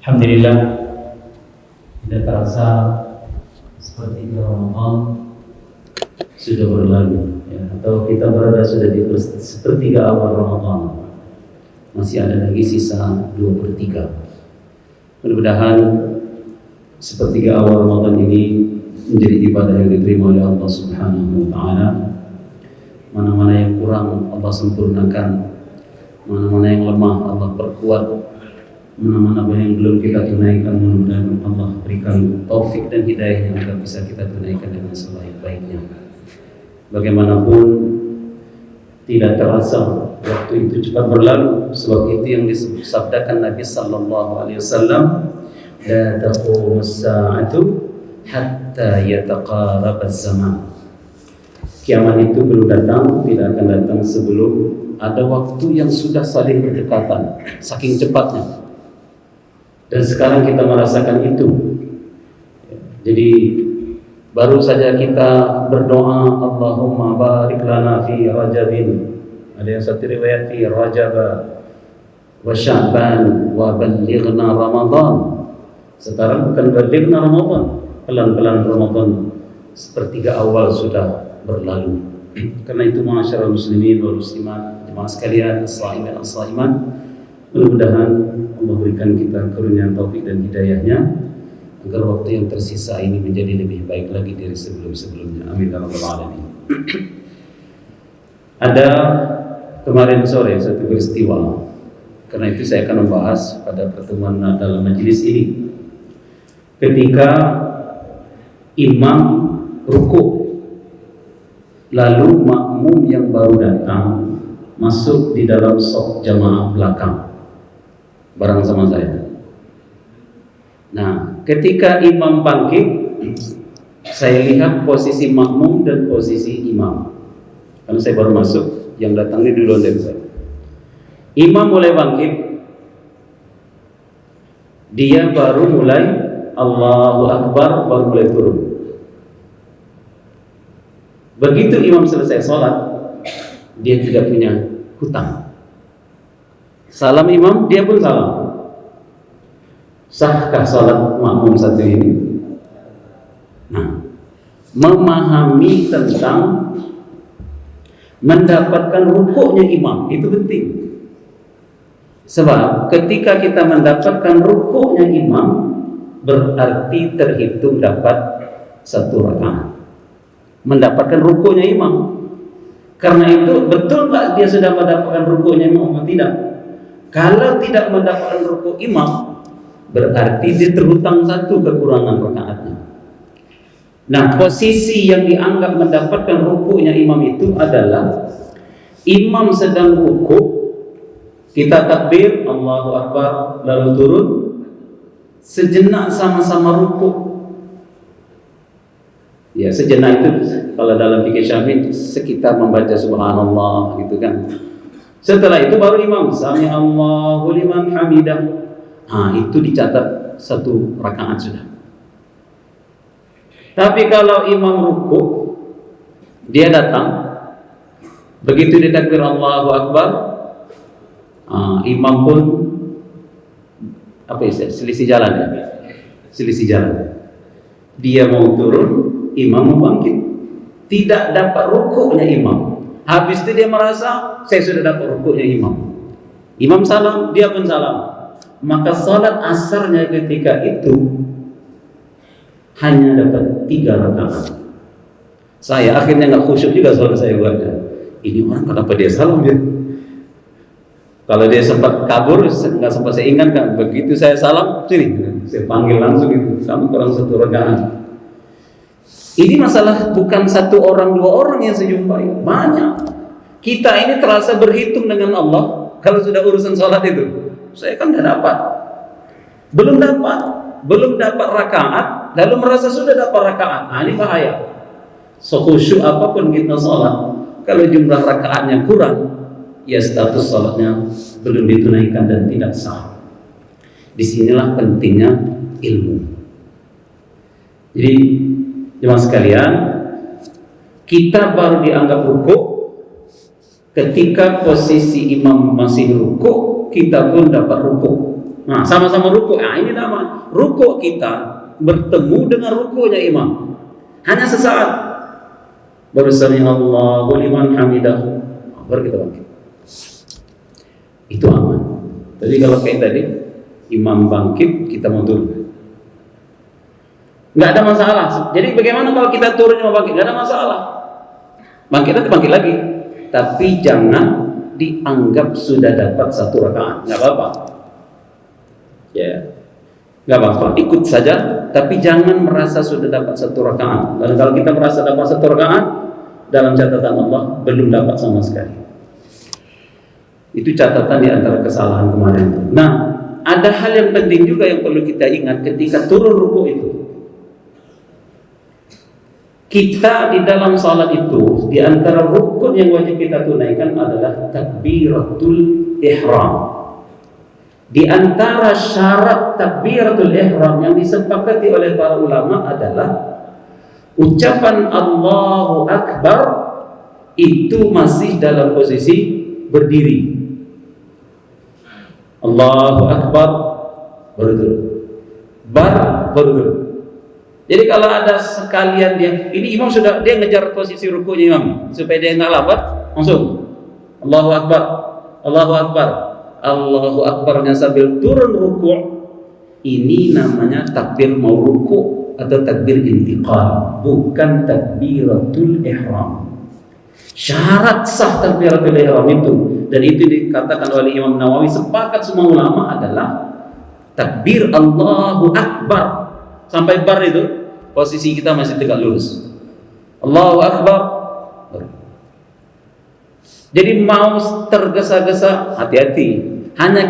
Alhamdulillah, tidak terasa seperti Ramadan sudah berlalu, ya, atau kita berada sudah di sepertiga awal Ramadan. Masih ada lagi sisa 2/3. Mudah-mudahan sepertiga awal Ramadan ini menjadi ibadah yang diterima oleh Allah Subhanahu wa Ta'ala. Mana-mana yang kurang Allah sempurnakan, mana-mana yang lemah Allah perkuat, mana-mana yang belum kita tunaikan, mudah-mudahan Allah berikan taufik dan hidayah yang agar bisa kita tunaikan dengan sebaik-baiknya. Bagaimanapun tidak terasa waktu itu cepat berlalu, sebab itu yang disabdakan Nabi sallallahu alaihi wasallam, la taqumus sa'atu hatta yataqarab az-zaman. Kiamat itu belum datang, tidak akan datang sebelum ada waktu yang sudah saling berdekatan, saking cepatnya. Dan sekarang kita merasakan itu. Jadi baru saja kita berdoa, Allahumma barik lana fi Rajabin. Ada yang satu riwayat fi Rajab wa Sya'ban wa ballighna Ramadan. Sekarang bukan ballighna Ramadan, pelan-pelan Ramadan sepertiga awal sudah berlalu. Karena itu ma'asyiral muslimin wal muslimat, jemaah sekalian, as-shaimin as-shaimat, mudah-mudahan Allah berikan kita karunia taufik dan hidayahnya agar waktu yang tersisa ini menjadi lebih baik lagi dari sebelum-sebelumnya. Amin ya rabbal alamin. Ada kemarin sore satu peristiwa, karena itu saya akan membahas pada pertemuan dalam majelis ini. Ketika imam rukuk, lalu makmum yang baru datang masuk di dalam shaf jamaah belakang bareng sama saya. Nah, ketika imam bangkit, saya lihat posisi makmum dan posisi imam. Karena saya baru masuk, yang datang ini duluan dari saya. Imam mulai bangkit, dia baru mulai Allahu Akbar, baru mulai turun. Begitu imam selesai sholat, dia tidak punya hutang. Salam imam, dia pun salam. Sahkah sholat makmum satu ini? Nah, memahami tentang mendapatkan rukuknya imam itu penting. Sebab ketika kita mendapatkan rukuknya imam, berarti terhitung dapat satu rakaat. Mendapatkan rukuknya imam. Karena itu betul nggak dia sudah mendapatkan rukuknya imam atau tidak? Kalau tidak mendapatkan rukuk imam, berarti dia terhutang satu kekurangan rakaatnya. Nah, posisi yang dianggap mendapatkan rukuknya imam itu adalah imam sedang rukuk, kita takbir Allahu Akbar, lalu turun, sejenak sama-sama rukuk. Ya, sejenak itu kalau dalam fikih Syafi'i sekitar membaca subhanallah gitu kan. Setelah itu baru imam sami Allahu liman hamidah. Nah, itu dicatat satu rakaat sudah. Tapi kalau imam rukuk, dia datang, begitu dia takbir Allahu Akbar, imam pun selisih jalan ya, selisih jalan. Dia mau turun, imam mau bangkit, tidak dapat rukuknya imam. Habis itu dia merasa saya sudah dapat rukuknya imam. Imam salam, dia pun salam. Maka salat asarnya ketika itu hanya dapat 3 rakaat. Saya akhirnya nggak khusyuk juga salat saya buatnya. Ini orang kenapa dia salam ya? Kalau dia sempat kabur, nggak sempat saya ingatkan. Begitu saya salam, sini, saya panggil langsung itu. Kamu kurang 1 rakaat. Ini masalah bukan 1 orang 2 orang yang saya jumpai, banyak. Kita ini terasa berhitung dengan Allah kalau sudah urusan sholat itu. Saya kan tidak dapat, belum dapat rakaat, lalu merasa sudah dapat rakaat. Nah, ini bahaya. Sekhusyuk apapun kita sholat, kalau jumlah rakaatnya kurang, ya status sholatnya belum ditunaikan dan tidak sah. Disinilah pentingnya ilmu. Jadi jemaah sekalian, kita baru dianggap rukuk ketika posisi imam masih rukuk, kita pun dapat rukuk. Nah, sama-sama ruku. Nah, ini nama ruku kita bertemu dengan rukunya imam. Hanya sesaat. Baru sami Allahu liman hamidah. Baru kita bangkit. Itu aman. Jadi kalau kayak tadi imam bangkit, kita mau turun. Nggak ada masalah. Jadi bagaimana kalau kita turun mau bangkit? Nggak ada masalah. Bangkit nanti bangkit lagi. Tapi jangan dianggap sudah dapat satu rakaat. Nggak apa-apa. Ya, nggak apa-apa. Ikut saja. Tapi jangan merasa sudah dapat satu rakaat. Dan kalau kita merasa dapat satu rakaat, dalam catatan Allah belum dapat sama sekali. Itu catatan di antara kesalahan kemarin. Nah, ada hal yang penting juga yang perlu kita ingat ketika turun ruku itu. Kita di dalam salat itu, di antara rukun yang wajib kita tunaikan adalah takbiratul ihram. Di antara syarat takbiratul ihram yang disepakati oleh para ulama adalah ucapan Allahu Akbar itu masih dalam posisi berdiri. Allahu Akbar baru turun. Baru turun. Jadi kalau ada sekalian ini imam sudah dia ngejar posisi rukunya imam supaya dia nggak lambat, langsung Allahu Akbar, Allahu Akbar, Allahu Akbarnya sambil turun ruku. Ini namanya takbir mau ruku atau takbir intiqal, bukan takbiratul ihram. Syarat sah takbiratul ihram itu, dan itu dikatakan oleh Imam Nawawi, sepakat semua ulama adalah takbir Allahu Akbar. Sampai bar itu posisi kita masih tegak lurus. Allahu Akbar. Jadi mau tergesa-gesa, hati-hati. Hanya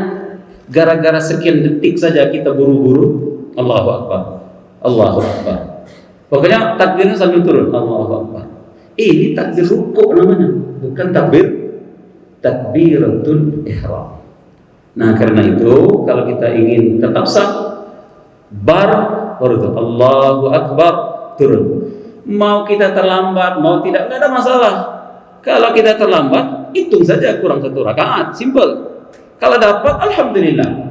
gara-gara sekian detik saja kita buru-buru Allahu Akbar, Allahu Akbar. Pokoknya takbirnya sambil turun Allahu Akbar. Ini takbir ruku namanya, bukan takbiratul ihram. Nah, karena itu kalau kita ingin tetap sah, bar baru itu Allahu Akbar turun. Mau kita terlambat, mau tidak ada masalah. Kalau kita terlambat, hitung saja kurang satu rakaat, simple. Kalau dapat, alhamdulillah.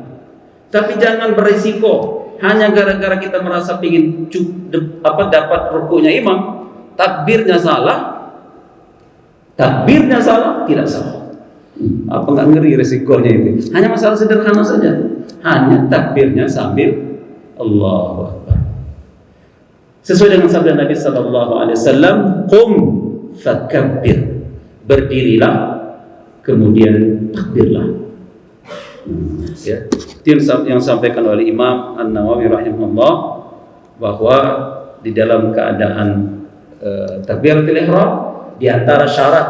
Tapi jangan berisiko hanya gara-gara kita merasa ingin dapat rukunya imam, takbirnya salah, tidak salah. Apa nggak ngeri resikonya itu? Hanya masalah sederhana saja. Hanya takbirnya sambil Allahu Akbar. Sesuai dengan sabda Nabi sallallahu alaihi wasallam, "Qum fakabbir." Berdirilah, kemudian takbirlah. Ya. Itu yang disampaikan oleh Imam An-Nawawi rahimahullah, bahwa di dalam keadaan takbiratul ihram di antara syarat,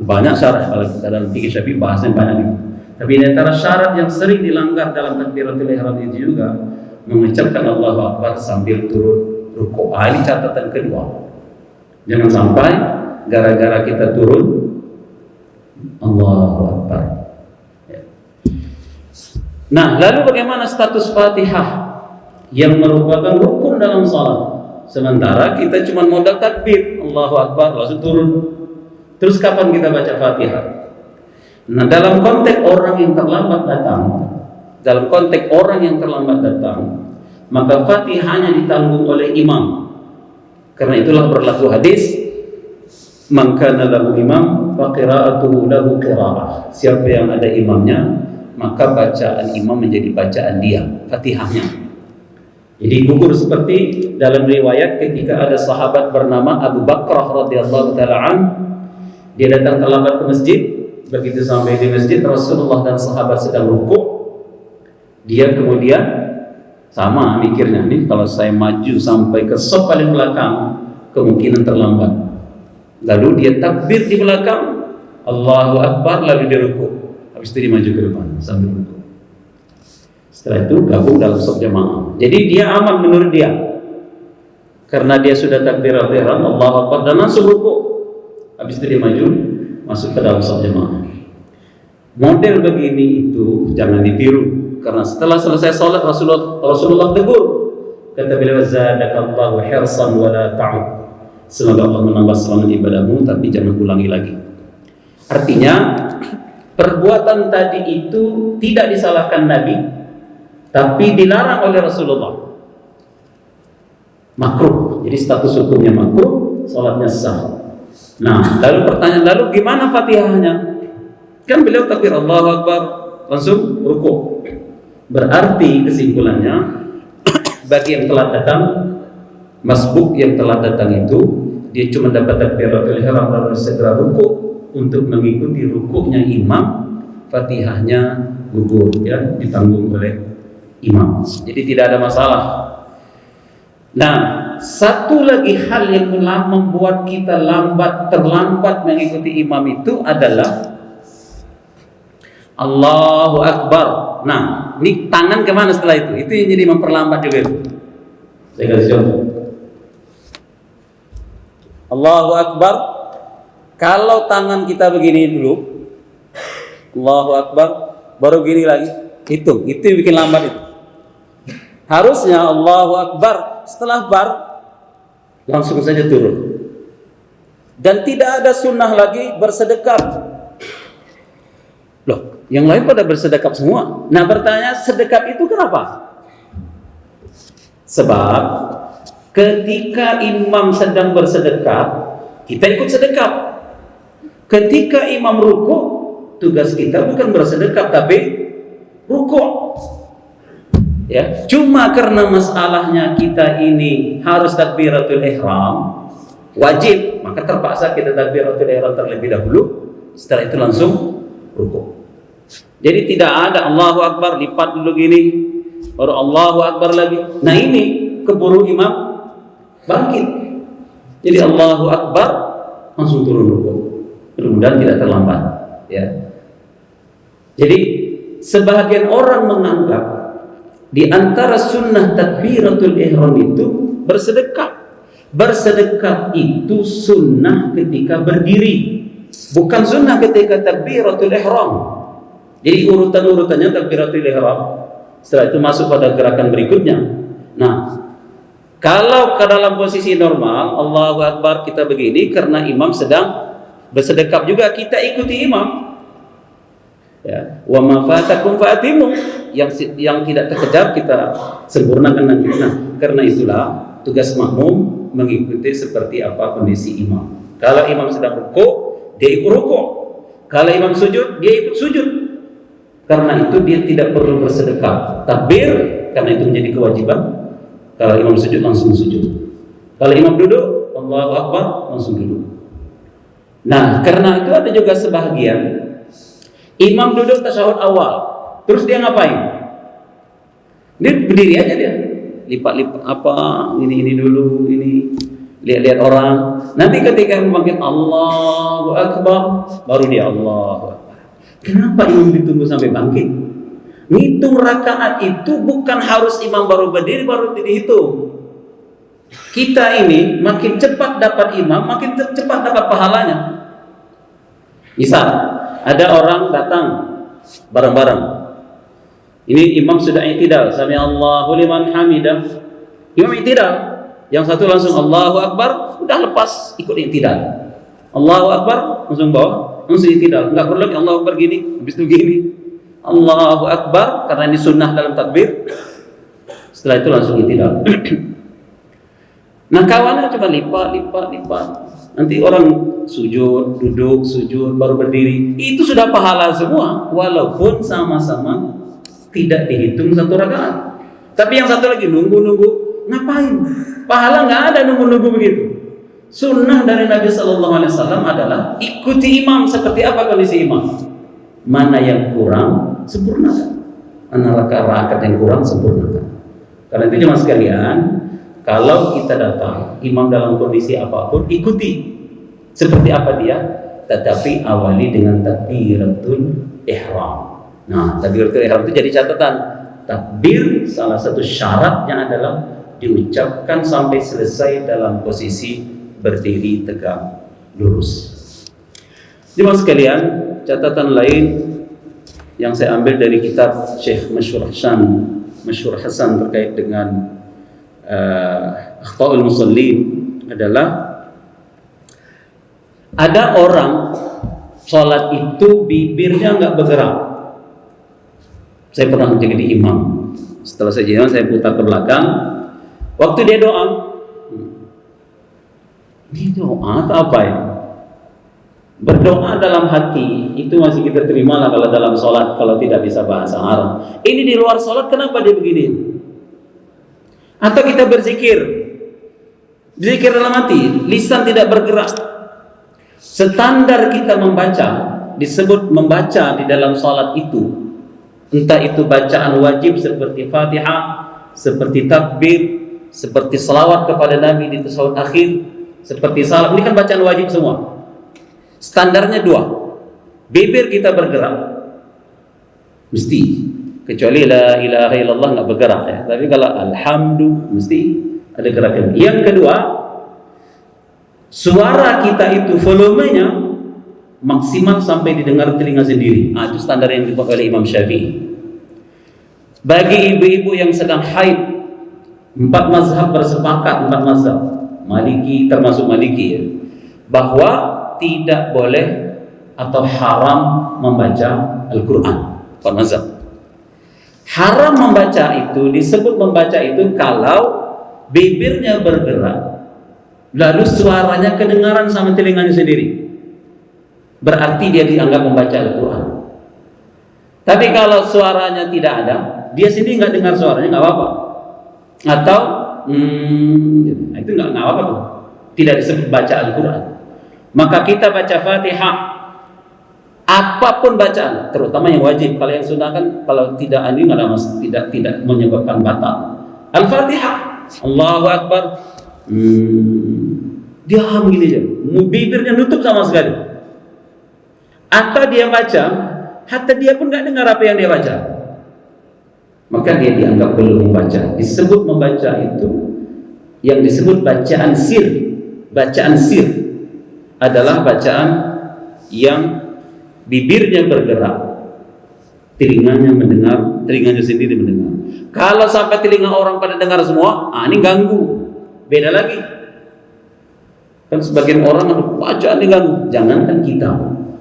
banyak syarat kalau kita dalam fikih Syafi'i bahasnya banyak itu. Tapi di antara syarat yang sering dilanggar dalam takbiratul ihram itu juga mengucapkan Allahu Akbar sambil turun ruku. Ini catatan kedua. Jangan sampai gara-gara kita turun Allahu Akbar. Ya. Nah, lalu bagaimana status Fatihah yang merupakan rukun dalam salat? Sementara kita cuma modal takbir Allahu Akbar langsung turun. Terus kapan kita baca Fatihah? Nah, dalam konteks orang yang terlambat datang, maka Fatihahnya ditanggung oleh imam. Karena itulah berlaku hadis, man kana lahu imam fa qira'atuhu lahu qira'ah. Siapa yang ada imamnya, maka bacaan imam menjadi bacaan dia, Fatihahnya. Jadi gugur seperti dalam riwayat ketika ada sahabat bernama Abu Bakrah radhiyallahu taala an, dia datang terlambat ke masjid. Begitu sampai di masjid, Rasulullah dan sahabat sedang rukuk. Dia kemudian sama mikirnya, nih kalau saya maju sampai ke saf paling belakang, kemungkinan terlambat. Lalu dia takbir di belakang, Allahu Akbar, lalu dia rukuk. Habis itu dia maju ke depan sambil rukuk. Setelah itu gabung dalam saf jamaah. Jadi dia aman menurut dia, karena dia sudah takbiratul ihram Allahu Akbar dan langsung rukuk. Habis itu dia maju masuk ke dalam saf jamaah. Model begini itu jangan ditiru, karena setelah selesai salat Rasulullah tegur, kata beliau, zadakallahu hirsan wa la ta'ud. Semoga Allah menambah semangat ibadahmu, tapi jangan ulangi lagi. Artinya perbuatan tadi itu tidak disalahkan Nabi, tapi dilarang oleh Rasulullah. Makruh. Jadi status hukumnya makruh, salatnya sah. Nah, lalu pertanyaan, lalu gimana Fatihahnya? Kan beliau takbir Allahu Akbar, langsung rukuk. Berarti kesimpulannya, bagi yang telah datang, masbuk yang telah datang itu, dia cuma dapat takbiratul ihram lalu segera rukuk untuk mengikuti rukuknya imam, Fatihahnya gugur, ya, ditanggung oleh imam. Jadi tidak ada masalah. Nah, satu lagi hal yang membuat kita terlambat mengikuti imam itu adalah Allahu Akbar. Nah, ini tangan kemana setelah itu? Itu yang jadi memperlambat juga itu. Saya kasih contoh. Allahu Akbar. Kalau tangan kita begini dulu, Allahu Akbar, baru gini lagi, hitung. Itu yang bikin lambat itu. Harusnya Allahu Akbar, setelah bar langsung saja turun. Dan tidak ada sunnah lagi bersedekap. Loh, yang lain pada bersedekap semua. Nah, bertanya, sedekap itu kenapa? Sebab ketika imam sedang bersedekap, kita ikut sedekap. Ketika imam rukuk, tugas kita bukan bersedekap tapi rukuk. Ya, cuma karena masalahnya kita ini harus takbiratul ihram wajib, maka terpaksa kita takbiratul ihram terlebih dahulu, setelah itu langsung rukuk. Jadi tidak ada Allahu Akbar lipat dulu gini, baru Allahu Akbar lagi. Nah, ini keburu imam bangkit. Jadi Allahu Akbar langsung turun rukuk. Mudah-mudahan tidak terlambat, ya. Jadi sebagian orang menganggap di antara sunnah takbiratul ihram itu bersedekap. Bersedekap itu sunnah ketika berdiri, bukan sunnah ketika takbiratul ihram. Jadi urutan-urutannya takbiratul ihram, setelah itu masuk pada gerakan berikutnya. Nah, kalau ke dalam posisi normal, Allahu Akbar kita begini karena imam sedang bersedekap juga, kita ikuti imam. Ya, wa ma fatakum fa'timu, yang tidak terkejar kita sempurnakan nanti. Nah, karena itulah tugas makmum mengikuti seperti apa kondisi imam. Kalau imam sedang rukuk, dia ikut rukuk. Kalau imam sujud, dia ikut sujud. Karena itu dia tidak perlu bersedekap. Takbir karena itu menjadi kewajiban. Kalau imam sujud langsung sujud. Kalau imam duduk, Allahu Akbar langsung duduk. Nah, karena itu ada juga sebahagian imam duduk tasyahud awal, terus dia ngapain? Dia berdiri aja dia, lipat-lipat apa, ini dulu, ini lihat-lihat orang. Nanti ketika memanggil Allahu Akbar, baru dia Allahu Akbar. Kenapa imam ditunggu sampai bangkit? Ngitung rakaat itu bukan harus imam baru berdiri baru dihitung. Kita ini makin cepat dapat imam, makin cepat dapat pahalanya. Misal ada orang datang bareng-bareng. Ini imam sudah i'tidal, sami Allahu liman hamidah. Imam i'tidal, yang satu langsung Allahu Akbar, udah lepas ikut i'tidal. Allahu Akbar langsung bawa, langsung i'tidal. Enggak perlu lagi Allahu Akbar gini, habis itu gini. Allahu Akbar karena ini sunnah dalam takbir. Setelah itu langsung i'tidal. Nah, kawannya cuma lipat. Nanti orang sujud, duduk, sujud, baru berdiri. Itu sudah pahala semua, walaupun sama-sama tidak dihitung satu rakaat. Tapi yang satu lagi nunggu, ngapain? Pahala nggak ada nunggu begitu. Sunnah dari Nabi Sallallahu Alaihi Wasallam adalah ikuti imam seperti apa kondisi imam. Mana yang kurang, sempurnakan. Mana rakaat yang kurang, sempurnakan. Karena itu jemaah sekalian, kalau kita datang imam dalam kondisi apapun, ikuti seperti apa dia, tetapi awali dengan takbiratul ihram. Nah, takbiratul ihram itu jadi catatan. Takbir salah satu syaratnya adalah diucapkan sampai selesai dalam posisi berdiri tegak lurus. Jemaah sekalian, catatan lain yang saya ambil dari kitab Syekh Masyhur Hasan terkait dengan Akhtaul Musallin adalah ada orang sholat itu bibirnya nggak bergerak. Saya pernah menjadi imam. Setelah saya imam, saya putar ke belakang. Waktu dia doa, dia doa atau apa ya? Berdoa dalam hati itu masih kita terima lah kalau dalam sholat, kalau tidak bisa bahasa Arab. Ini di luar sholat, kenapa dia begini? Atau kita berzikir dalam hati, lisan tidak bergerak. Standar kita membaca disebut membaca di dalam sholat itu, entah itu bacaan wajib seperti Fatihah, seperti takbir, seperti salawat kepada Nabi di tasawuf akhir, seperti salam. Ini kan bacaan wajib semua. Standarnya 2, bibir kita bergerak mesti, kecuali la ilaha illallah nggak bergerak ya. Tapi kalau alhamdulillah mesti ada gerakan. Yang kedua, suara kita itu volumenya maksimal sampai didengar telinga sendiri. Itu standar yang dipakai oleh Imam Syafi'i. Bagi ibu-ibu yang sedang haid, 4 mazhab bersepakat, 4 mazhab Maliki termasuk Maliki ya, bahwa tidak boleh atau haram membaca Al-Quran. Pak mazhab haram membaca itu, disebut membaca itu kalau bibirnya bergerak lalu suaranya kedengaran sama telinganya sendiri, berarti dia dianggap membaca Al-Quran. Tapi kalau suaranya tidak ada, dia sendiri nggak dengar suaranya, nggak apa-apa. Atau itu nggak apa-apa tuh, tidak disebut baca Al-Quran. Maka kita baca Fatihah, apapun bacaan, terutama yang wajib. Kalau yang sunnah kan kalau tidak ini nggak ada masalah, tidak menyebabkan batal. Al-Fatihah, Allahu Akbar, diam gini aja, bibirnya nutup sama sekali. Atau dia baca, hatta dia pun nggak dengar apa yang dia baca, maka dia dianggap belum membaca. Disebut membaca itu yang disebut bacaan sir. Bacaan sir adalah bacaan yang bibirnya bergerak, telinganya mendengar, telinganya sendiri mendengar. Kalau sampai telinga orang pada dengar semua, ini ganggu. Beda lagi. Kan sebagian orang bacaan ini ganggu. Jangankan kita.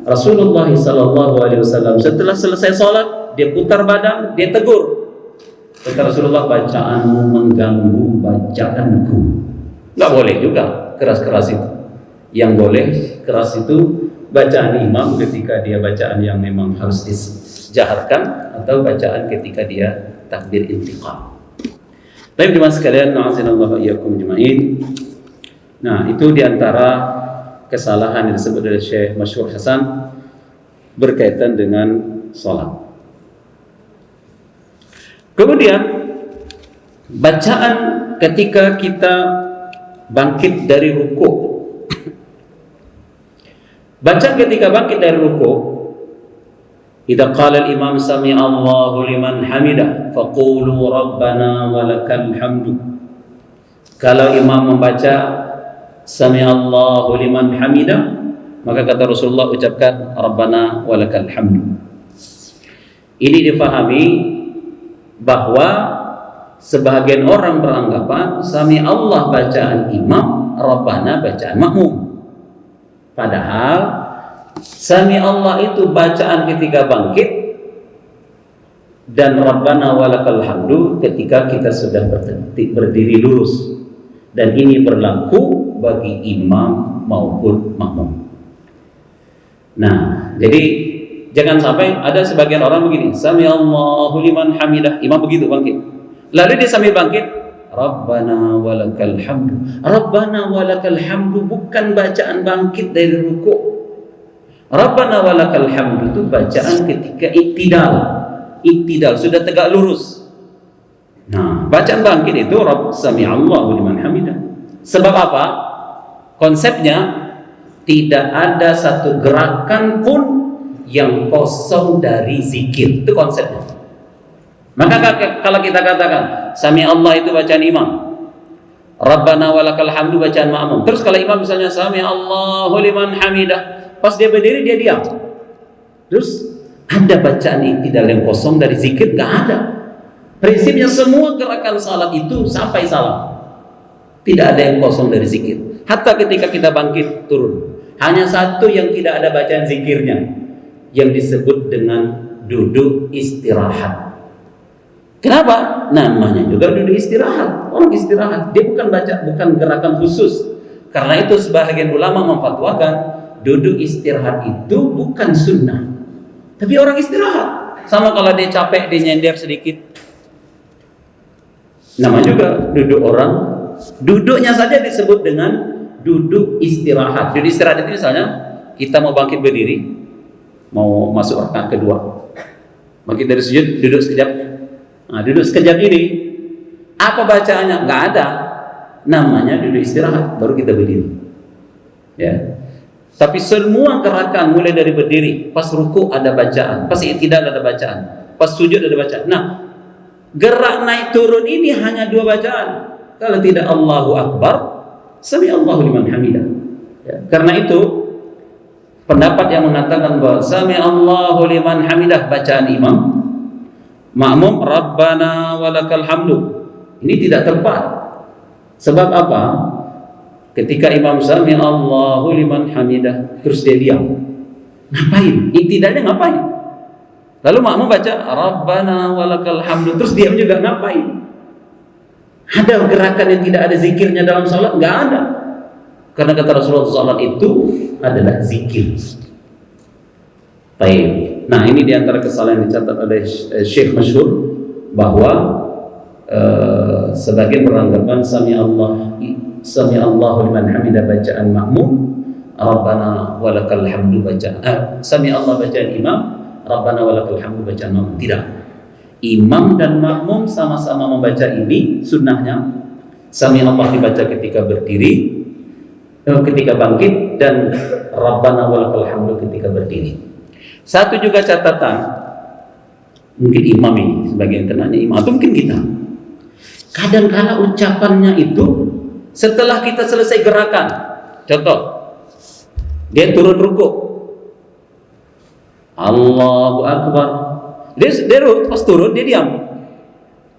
Rasulullah SAW setelah selesai sholat, dia putar badan, dia tegur. Kata Rasulullah, bacaanmu mengganggu bacaanku. Nggak boleh juga keras-keras itu. Yang boleh keras itu bacaan imam ketika dia bacaan yang memang harus dijaharkan, atau bacaan ketika dia takbir intiqal. Baik teman sekalian, na'azinallahu iyyakum jema'in. Nah, itu diantara kesalahan yang disebut oleh Syekh Masyhur Hasan berkaitan dengan sholat. Kemudian bacaan ketika kita bangkit dari ruku. Bacaan ketika bangkit dari ruku, idza qala al-imam sami Allahu liman hamidah faqulu rabbana walakal hamdu. Kalau imam membaca sami Allahu liman hamidah, maka kata Rasulullah, ucapkan rabbana walakal hamdu. Ini difahami bahwa sebagian orang beranggapan sami Allah bacaan imam, rabbana bacaan makmum. Padahal sami Allah itu bacaan ketika bangkit, dan rabbana walakal hamdu ketika kita sudah berdiri lurus. Dan ini berlaku bagi imam maupun makmum. Nah, jadi jangan sampai ada sebagian orang begini, sami Allahu liman hamidah, imam begitu bangkit, lalu dia sambil bangkit, rabbana walakal hamdu. Rabbana walakal hamdu bukan bacaan bangkit dari ruku. Rabbana walakal hamdu itu bacaan ketika iktidal sudah tegak lurus. Nah, bacaan bangkit itu Rabb sami Allahu liman hamidah. Sebab apa? Konsepnya tidak ada satu gerakan pun yang kosong dari zikir. Itu konsepnya. Maka kalau kita katakan sami Allah itu bacaan imam, rabbana walakal hamdu bacaan makmum. Terus kalau imam misalnya sami Allahu liman hamidah, pas dia berdiri dia diam. Terus ada bacaan iktidal yang kosong dari zikir? Enggak ada. Prinsipnya semua gerakan salat itu sampai salam, tidak ada yang kosong dari zikir. Hatta ketika kita bangkit turun, hanya satu yang tidak ada bacaan zikirnya, yang disebut dengan duduk istirahat. Kenapa? Namanya juga duduk istirahat. Orang istirahat, dia bukan gerakan khusus. Karena itu sebagian ulama memfatwakan duduk istirahat itu bukan sunnah, tapi orang istirahat. Sama kalau dia capek, dia nyender sedikit. Nama juga duduk orang. Duduknya saja disebut dengan duduk istirahat. Duduk istirahat itu misalnya kita mau bangkit berdiri, mau masuk rakaat kedua, bangkit dari sujud, duduk sekejap. Nah, duduk sekejap ini apa bacaannya? Nggak ada. Namanya duduk istirahat, baru kita berdiri. Ya. Tapi semua gerakan mulai dari berdiri, pas ruku ada bacaan, pas i'tidal ada bacaan, pas sujud ada bacaan. Nah, gerak naik turun ini hanya 2 bacaan. Kalau tidak Allahu Akbar, sami Allahu liman hamidah. Ya. Karena itu pendapat yang mengatakan bahwa sami Allahu liman hamidah bacaan imam, makmum Rabbana walakal hamdu, ini tidak tepat. Sebab apa? Ketika imam sami Allahu liman hamidah terus dia diam, ngapain? I'tidalnya ngapain? Lalu makmum baca Rabbana walakal hamdu terus diam juga, ngapain? Ada gerakan yang tidak ada zikirnya dalam salat? Enggak ada. Karena kata Rasulullah SAW itu adalah zikir. Baik. Nah, ini diantara kesalahan yang dicatat oleh Syekh masyhur bahwa sebagian beranggapan sami Allahu liman hamidah bacaan makmum, Rabbana walakal hamdu bacaan sami Allah bacaan imam, Rabbana walakal hamdu bacaan makmum. Tidak. Imam dan makmum sama-sama membaca ini sunnahnya. Sami Allah dibaca ketika berdiri, ketika bangkit, dan Rabbana walakal hamdu ketika berdiri. Satu juga catatan, mungkin imam ini sebagian kenanya imam atau mungkin kita. Kadang-kala ucapannya itu setelah kita selesai gerakan. Contoh, dia turun ruku, Allahu Akbar. Dia pas turun dia diam.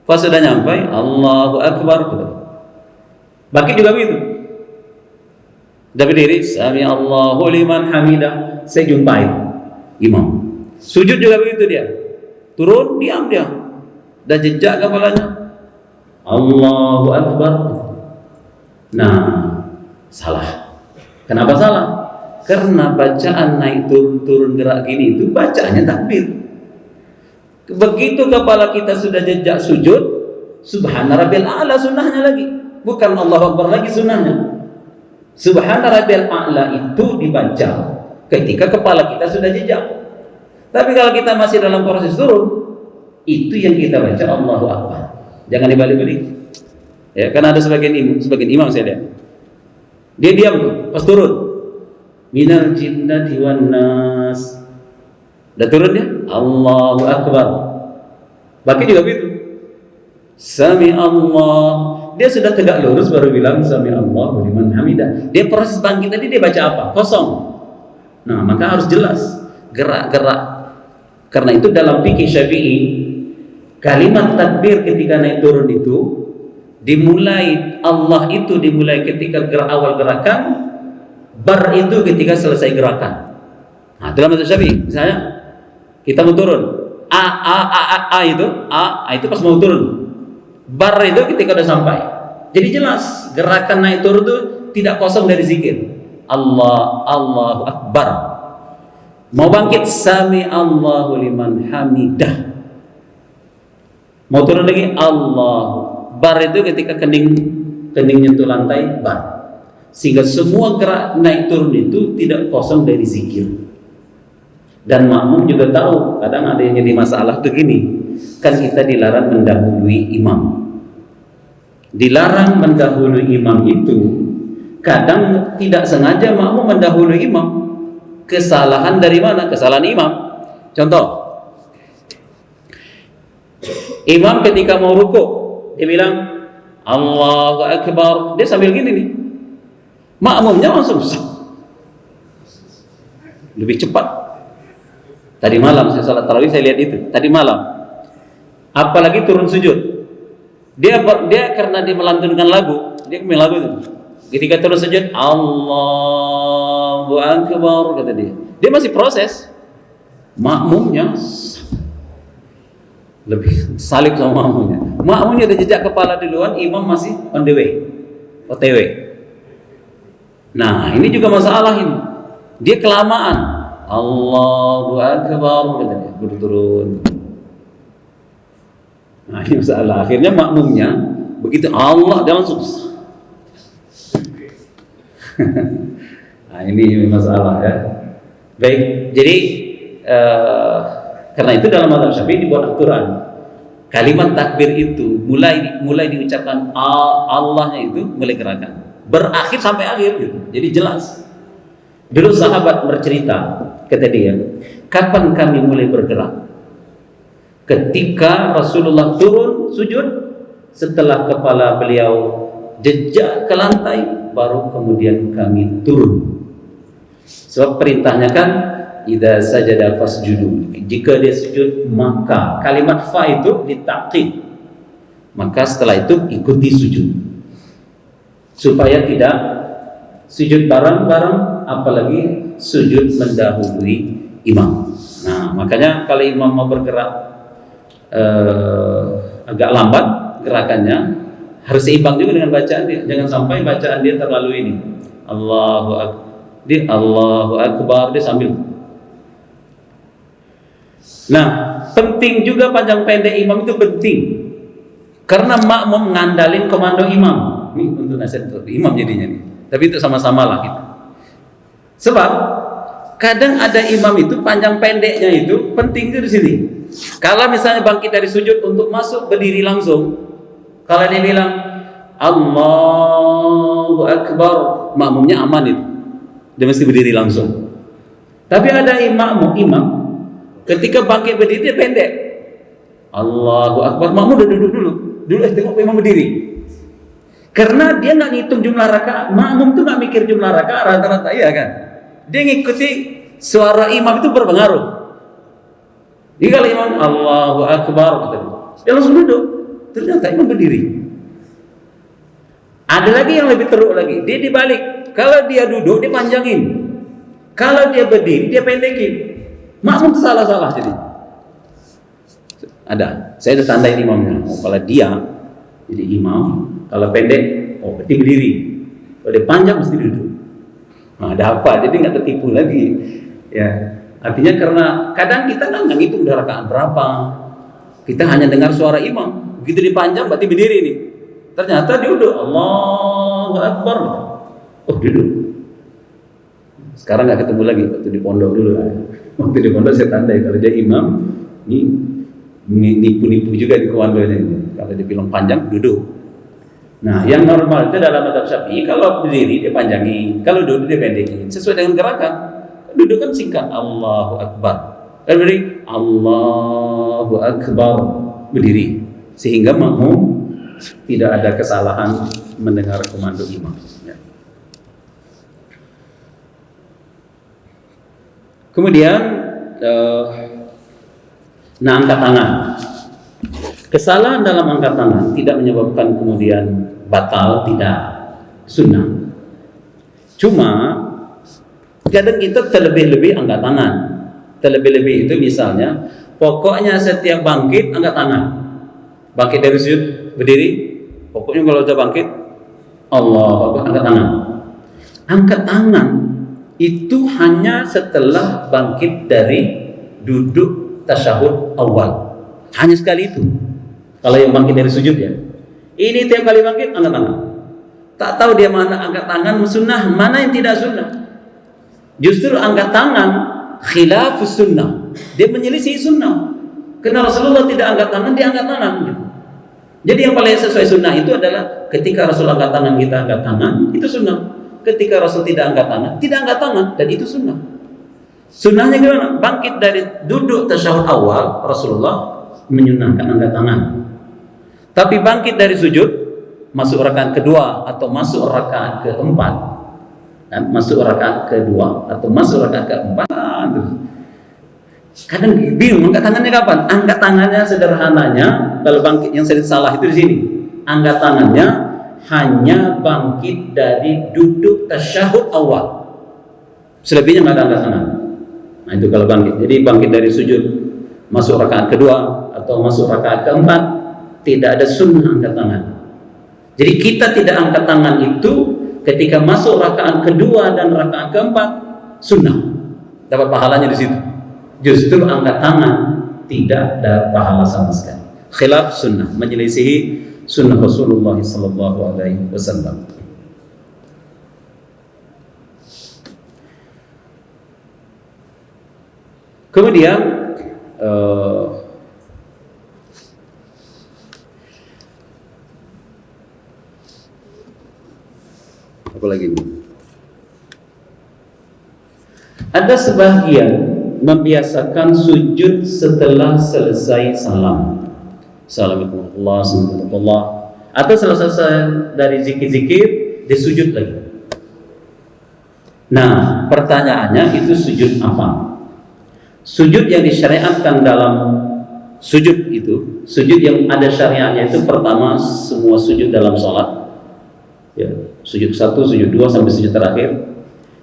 Pas sudah nyampe Allahu Akbar. Bangkit juga begitu. Sudah berdiri, sami Allahu liman hamidah. Saya jumpai imam. Sujud juga begitu dia. Turun diam dia. Dan jejak kepalanya. Allahu Akbar. Nah, salah. Kenapa salah? Karena bacaan naik turun gerak gini itu bacaannya takbir. Begitu kepala kita sudah jejak sujud, Subhana Rabbil A'la sunnahnya lagi, bukan Allahu Akbar lagi sunnahnya. Subhana Rabbil A'la itu dibaca ketika kepala kita sudah jejak. Tapi kalau kita masih dalam proses turun, itu yang kita baca Allahu Akbar. Jangan dibalik-balik. Ya, karena ada sebagian imam saya lihat. Dia diam tuh pas turun. Minal jinnati wan nas. Udah turun dia, Allahu Akbar. Bangkit juga begitu. Sami Allah. Dia sudah tegak lurus baru bilang sami Allahu liman hamidah. Dia proses bangkit tadi dia baca apa? Kosong. Nah, maka harus jelas gerak-gerak. Karena itu dalam fikih Syafi'i, kalimat takbir ketika naik turun itu dimulai, Allah itu dimulai ketika awal gerakan, bar itu ketika selesai gerakan. Nah, dalam mazhab Syafi'i misalnya kita mau turun, a itu pas mau turun. Bar itu ketika udah sampai. Jadi jelas gerakan naik turun itu tidak kosong dari zikir. Allahu Akbar. Mau bangkit sami Allahu liman hamidah. Mau turun lagi Allahu. Bar itu ketika kening nyentuh lantai, bar. Sehingga semua gerak naik turun itu tidak kosong dari zikir. Dan makmum juga tahu, kadang ada yang jadi masalah begini. Kan kita dilarang mendahului imam. Dilarang mendahului imam itu kadang tidak sengaja makmum mendahului imam. Kesalahan dari mana? Kesalahan imam. Contoh, imam ketika mau rukuk, dia bilang Allahu Akbar, dia sambil gini nih. Makmumnya langsung lebih cepat. Tadi malam saya salat tarawih saya lihat itu. Tadi malam. Apalagi turun sujud. Dia karena dia melantunkan lagu, dia main lagu itu. Ketika turun sujud, Allahu Akbar kata dia. Dia masih proses. Makmumnya lebih salib sama makmumnya. Makmumnya udah jejak kepala duluan, imam masih on the way, OTW. Nah, ini juga masalah ini. Dia kelamaan. Allahu Akbar, katanya, turun. Nah, ini masalah. Akhirnya makmumnya begitu Allah dia langsung. Nah, ini masalah ya. Baik, jadi karena itu dalam mazhab Syafi'i dibuat aturan. Kalimat takbir itu mulai diucapkan Allahnya itu mulai gerakan, berakhir sampai akhir gitu. Jadi jelas. Dulu sahabat bercerita, kata dia, kapan kami mulai bergerak? Ketika Rasulullah turun sujud, setelah kepala beliau jejak ke lantai, baru kemudian kami turun. Sebab perintahnya kan idza sajada fasjudu. Jika dia sujud, maka kalimat fa itu ditakid. Maka setelah itu ikuti sujud. Supaya tidak sujud bareng-bareng, apalagi sujud mendahului imam. Nah, makanya kalau imam mau bergerak agak lambat gerakannya, harus seimbang juga dengan bacaan dia. Jangan sampai bacaan dia terlalu ini. Allahu Akbar, dia sambil. Nah, penting juga panjang pendek imam itu penting. Karena makmum ngandalin komando imam. Ini untuk nasihat imam jadinya nih. Tapi itu sama-sama lah kita. Sebab kadang ada imam itu panjang pendeknya itu penting itu di sini. Kalau misalnya bangkit dari sujud untuk masuk berdiri langsung, kalau dia bilang Allahu Akbar, makmumnya aman itu. Dia mesti berdiri langsung. Tapi ada imam ketika bangkit berdiri dia pendek. Allahu Akbar, makmum udah duduk dulu. Dulu tengok imam berdiri. Karena dia nggak ngitung jumlah rakaat. Makmum tuh nggak mikir jumlah rakaat rata-rata, iya kan? Dia ngikuti suara imam itu berpengaruh. Jadi kalau imam Allahu Akbar, dia langsung duduk. Ternyata imam berdiri. Ada lagi yang lebih teruk lagi. Dia dibalik. Kalau dia duduk, dia panjangin. Kalau dia berdiri, dia pendekin. Makmum itu salah-salah jadi. Ada. Saya udah tandain imamnya. Kalau dia jadi imam, kalau pendek, berarti berdiri. Kalau dia panjang, mesti duduk. Nah, ada apa? Jadi nggak tertipu lagi. Ya, artinya karena kadang kita nggak ngitung udah rakaat berapa. Kita hanya dengar suara imam. Begitu dipanjang, berarti berdiri nih. Ternyata dia udah Allahu Akbar. Duduk. Sekarang nggak ketemu lagi. Waktu di pondok dulu. Waktu di pondok saya tandai kalau dia imam, ini nipu-nipu juga di komandonya ini. Kalau dia bilang panjang, duduk. Nah, yang normal itu dalam mazhab Syafi'i kalau berdiri dia panjangin, kalau duduk dia pendekin, sesuai dengan gerakan. Duduk kan singkat, Allahu Akbar. Berdiri, Allahu Akbar, berdiri. Sehingga makmum tidak ada kesalahan mendengar komando imam. Ya. Kemudian, angkat tangan. Kesalahan dalam angkat tangan tidak menyebabkan kemudian batal, tidak, sunnah. Cuma kadang kita terlebih-lebih angkat tangan. Terlebih-lebih itu misalnya, pokoknya setiap bangkit angkat tangan. Bangkit dari sujud berdiri, pokoknya kalau sudah bangkit, Allahu Akbar, angkat tangan. Angkat tangan itu hanya setelah bangkit dari duduk tasyahud awal. Hanya sekali itu. Kalau yang bangkit dari sujud ya. Ini tiap kali bangkit angkat tangan. Tak tahu dia mana angkat tangan sunnah, mana yang tidak sunnah. Justru angkat tangan khilafus sunnah. Dia menyelisih sunnah. Karena Rasulullah tidak angkat tangan, dia angkat tangan. Jadi yang paling sesuai sunnah itu adalah ketika Rasul angkat tangan, kita angkat tangan, itu sunnah. Ketika Rasul tidak angkat tangan, tidak angkat tangan, dan itu sunnah. Sunnahnya gimana? Bangkit dari duduk tasyahud awal, Rasulullah menyunnahkan angkat tangan. Tapi bangkit dari sujud, masuk rakaat kedua atau masuk rakaat keempat, dan masuk rakaat kedua atau masuk rakaat keempat, kadang bingung angkat tangannya kapan? Angkat tangannya sederhananya, kalau bangkit yang sering salah itu di sini. Angkat tangannya hanya bangkit dari duduk tasyahud awal. Selebihnya nggak ada angkat tangan. Nah itu kalau bangkit. Jadi bangkit dari sujud masuk rakaat kedua atau masuk rakaat keempat, tidak ada sunnah angkat tangan. Jadi kita tidak angkat tangan itu ketika masuk rakaat kedua dan rakaat keempat, sunnah, dapat pahalanya di situ. Justru angkat tangan tidak ada pahala sama sekali. Khilaf sunnah, menyelisihi sunnah Rasulullah sallallahu alaihi wasallam. Kemudian apa lagi ini? Ada sebagian membiasakan sujud setelah selesai salam. Assalamualaikum warahmatullahi wabarakatuh. Atau selesai dari zikir-zikir, dia sujud lagi. Nah, pertanyaannya itu sujud apa? Sujud yang disyariatkan dalam sujud itu, sujud yang ada syariatnya itu pertama semua sujud dalam sholat. Ya, sujud 1, sujud 2 sampai sujud terakhir.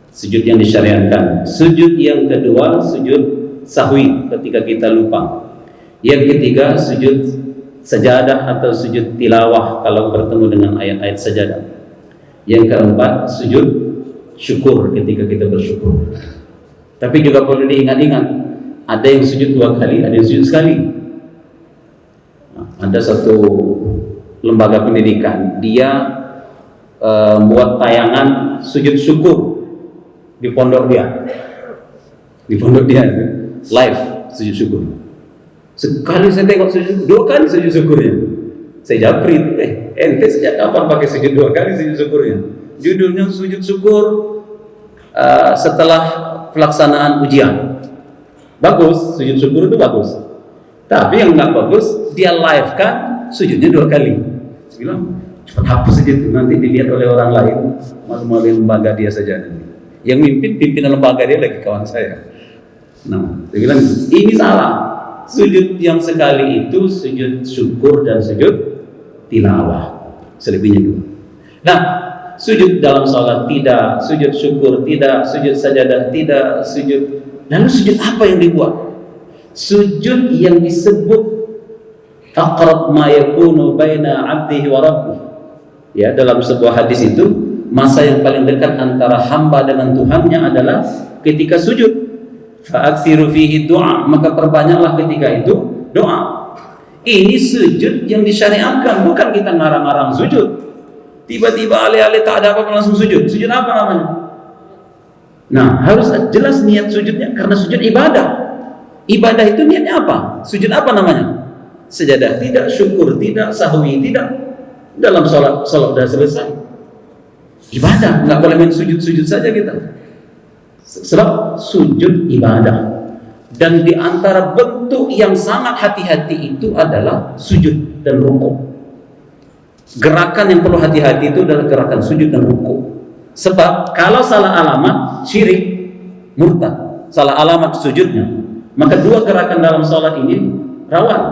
Sujud yang disyariatkan. Sujud yang kedua, sujud sahwi ketika kita lupa. Yang ketiga, sujud sajadah atau sujud tilawah kalau bertemu dengan ayat-ayat sajadah. Yang keempat, sujud syukur ketika kita bersyukur. Tapi juga perlu diingat-ingat, ada yang sujud 2 kali, ada yang sujud sekali. Nah, ada satu lembaga pendidikan, dia buat tayangan sujud syukur di pondok dia, live sujud syukur. Sekali saya tengok sujud, 2 kali sujud syukurnya. Saya japri, ente sejak kapan pakai sujud 2 kali sujud syukurnya? Judulnya sujud syukur setelah pelaksanaan ujian. Bagus, sujud syukur itu bagus. Tapi yang nggak bagus, dia live kan sujudnya 2 kali. Saya bilang, cepat hapus saja itu, nanti dilihat oleh orang lain, malu-maluin lembaga dia saja nanti. Yang mimpin pimpinan lembaga dia lagi kawan saya. Nah, saya bilang ini salah. Sujud yang sekali itu sujud syukur dan sujud tilawah. Selebihnya 2. Nah, sujud dalam salat tidak, sujud syukur tidak, sujud sajadah tidak, sujud. Lalu sujud apa yang dibuat? Sujud yang disebut aqrab ma yakunu baina 'abdihi wa rabbih. Ya, dalam sebuah hadis itu, masa yang paling dekat antara hamba dengan Tuhannya adalah ketika sujud. Fa'aksiru fihi doa, maka perbanyaklah ketika itu doa. Ini sujud yang disyariatkan, bukan kita ngarang-ngarang sujud. Tiba-tiba alih-alih tak ada apa-apa langsung sujud. Sujud apa namanya? Nah, harus jelas niat sujudnya, karena sujud ibadah. Ibadah itu niatnya apa? Sujud apa namanya? Sajadah tidak, syukur tidak, sahwi tidak. Dalam sholat sudah selesai. Ibadah, nggak boleh main sujud-sujud saja kita. Sebab sujud ibadah. Dan di antara bentuk yang sangat hati-hati itu adalah sujud dan rukuk. Gerakan yang perlu hati-hati itu adalah gerakan sujud dan rukuk. Sebab kalau salah alamat, syirik, murtad. Salah alamat sujudnya, maka 2 gerakan dalam sholat ini rawan.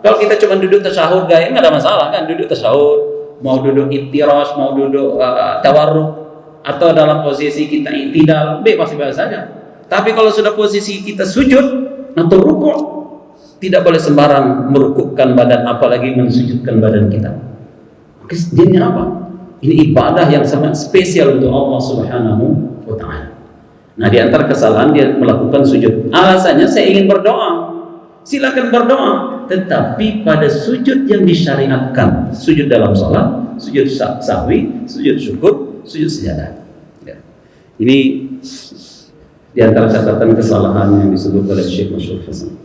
Kalau kita cuma duduk tasyahud gaya, nggak ada masalah kan, duduk tasyahud, mau duduk iftirash, mau duduk tawarruk, atau dalam posisi kita i'tidal, bebas-bebas saja. Tapi kalau sudah posisi kita sujud atau rukuk, tidak boleh sembarang merukukkan badan, apalagi mensujudkan badan kita. Maka jenisnya apa? Ini ibadah yang sangat spesial untuk Allah Subhanahu wa ta'ala. Nah, di antara kesalahan dia melakukan sujud. Alasannya saya ingin berdoa. Silakan berdoa, tetapi pada sujud yang disyariatkan, sujud dalam salat, sujud sahwi, sujud syukur, sujud sajadah. Ya. Ini di antara catatan kesalahan yang disebut oleh Syekh Masyhur Hasan.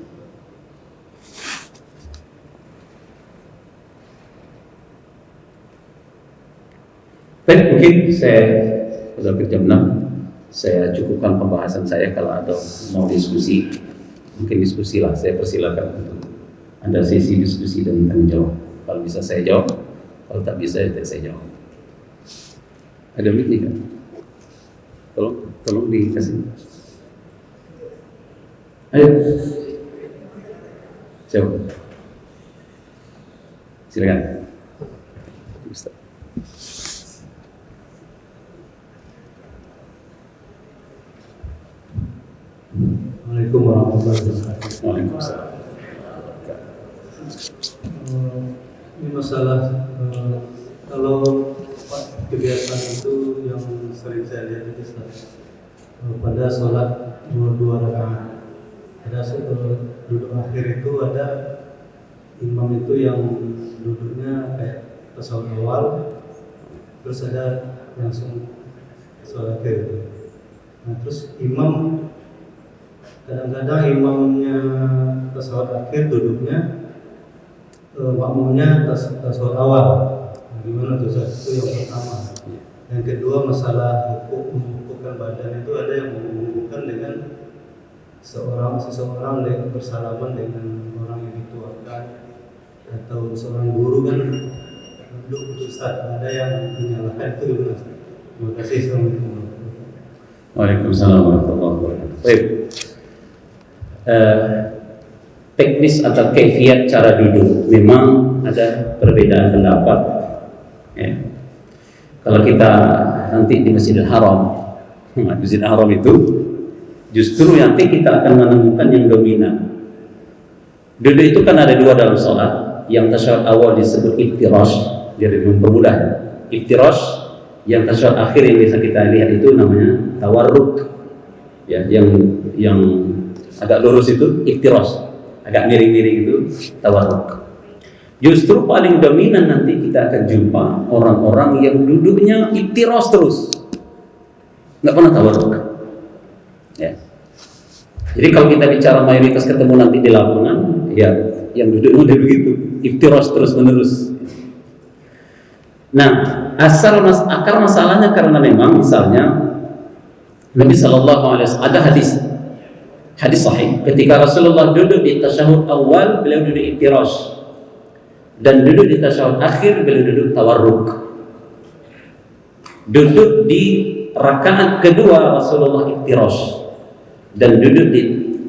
Baik, mungkin saya sudah jam 6. Saya cukupkan pembahasan saya. Kalau ada mau diskusi, mungkin diskusilah. Saya persilakan untuk ada sesi diskusi dan tanya jawab. Kalau bisa saya jawab, kalau tak bisa ya tidak saya jawab. Ada mic nih kan? Tolong dikasih. Ayo. Jawab. Silakan. Ustaz. Assalamualaikum warahmatullahi wabarakatuh. Waalaikumsalam. masalah kalau kebiasaan itu yang sering saya lihat itu pada sholat dua rakaat, ada duduk akhir itu ada imam itu yang duduknya kayak tasawuf awal, terus ada langsung sholat akhir. Nah terus imam kadang-kadang imamnya tasawuf akhir duduknya, makmumnya tasawuf awal. Nah, gimana tuh Ustaz? Itu yang pertama. Yang kedua masalah mengukuhkan badan itu ada yang mengukuhkan dengan seseorang yang bersalaman dengan orang yang dituakan, atau seorang guru kan duduk Ustaz, ada yang menyalahkan itu gimana? Terima kasih. Assalamualaikum. Waalaikumsalam warahmatullahi wabarakatuh. Baik. Teknis atau kaifiat cara duduk memang ada perbedaan pendapat. Ya. Kalau kita nanti di Masjidil Haram, Masjidil Haram itu justru nanti kita akan menemukan yang dominan. Duduk itu kan ada dua dalam sholat. Yang tasyahud awal disebut iftirash, jadi mempermudah. Iftirash, yang tasyahud akhir yang bisa kita lihat itu namanya tawarruk. Ya, yang agak lurus itu iftirash, agak miring-miring itu tawarruk. Justru paling dominan nanti kita akan jumpa orang-orang yang duduknya iftirash terus, nggak pernah tawarruk. Ya. Jadi kalau kita bicara mayoritas ketemu nanti di lapangan, ya yang duduknya udah begitu, iftirash terus menerus. Nah, akar masalahnya karena memang misalnya Nabi Shallallahu Alaihi Wasallam ada hadis sahih ketika Rasulullah duduk di tasyahud awal beliau duduk iftirash, dan duduk di tasyahud akhir beliau duduk tawarruk. Duduk di rakaat kedua Rasulullah iftirash, dan duduk di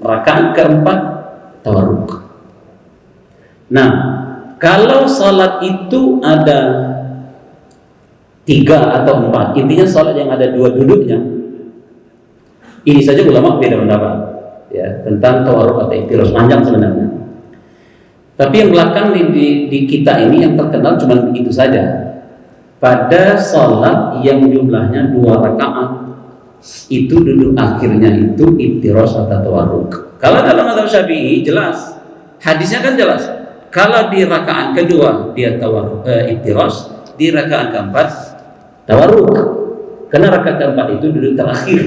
rakaat keempat tawarruk. Nah, kalau salat itu ada 3 atau 4, intinya salat yang ada 2 duduknya, ini saja ulama beda pendapat ya tentang tawarruk atau iftirash, panjang sebenarnya. Tapi yang belakang di kita ini yang terkenal cuma itu saja. Pada salat yang jumlahnya 2 rakaat itu duduk akhirnya itu iftirash atau tawarruk. Kalau dalam mazhab Syafi'i jelas, hadisnya kan jelas. Kalau di rakaat kedua dia iftirash, di rakaat keempat tawarruk. Karena rakaat keempat itu duduk terakhir.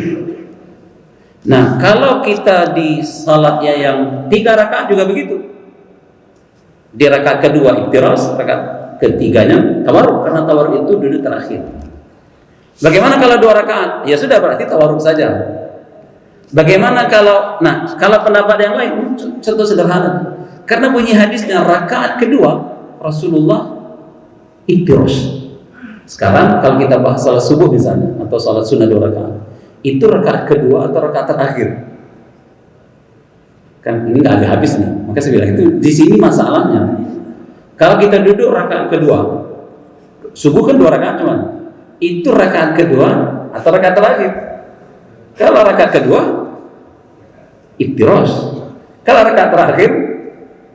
Nah, kalau kita di salatnya yang 3 rakaat juga begitu. Di rakaat kedua iftirash, rakaat ketiganya tawarruk, karena tawarruk itu duduk terakhir. Bagaimana kalau 2 rakaat? Ya sudah, berarti tawarruk saja. Bagaimana kalau pendapat yang lain? Contoh sederhana. Karena bunyi hadisnya rakaat kedua Rasulullah iftirash. Sekarang kalau kita bahas salat subuh misalnya atau salat sunnah 2 rakaat, itu rakaat kedua atau rakaat terakhir? Kan ini nggak ada habis nih. Maka saya bilang itu di sini masalahnya. Kalau kita duduk rakaat kedua, subuh kan 2 rakaat cuman. Itu rakaat kedua atau rakaat terakhir? Kalau rakaat kedua iftirash. Kalau rakaat terakhir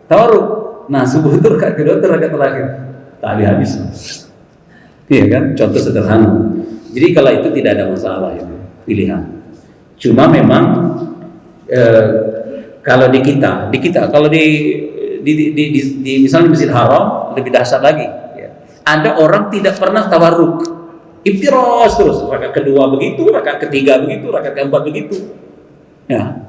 tawarruk. Nah, subuh itu rakaat kedua atau rakaat terakhir? Tak habis. Iya kan? Contoh sederhana. Jadi kalau itu tidak ada masalah ya, pilihan. Cuma memang kalau di kita kalau di misalnya di Masjid Haram lebih dahsyat lagi ya. Ada orang tidak pernah tawarruk, iftirash terus, rakaat kedua begitu, rakaat ketiga begitu, rakaat keempat begitu ya.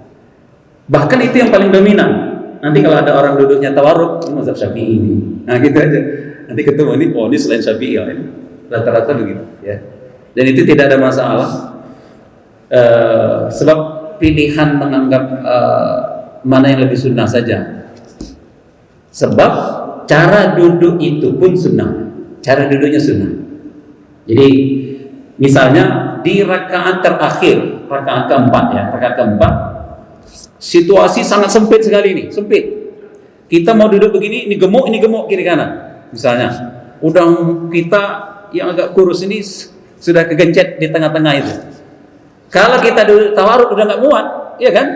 Bahkan itu yang paling dominan. Nanti kalau ada orang duduknya tawarruk, ini mazhab Syafi'i ini, nah gitu aja. Nanti ketemu ini selain Syafi'i ya, ini rata-rata begitu ya. Dan itu tidak ada masalah, sebab pilihan menganggap mana yang lebih sunnah saja. Sebab cara duduk itu pun sunnah, cara duduknya sunnah. Jadi misalnya di rakaat terakhir, rakaat keempat ya, rakaat keempat, situasi sangat sempit sekali ini, sempit. Kita mau duduk begini, ini gemuk kiri kanan. Misalnya, udang kita yang agak kurus ini sudah kegencet di tengah-tengah itu. Kalau kita duduk tawarruk udah nggak muat, ya kan?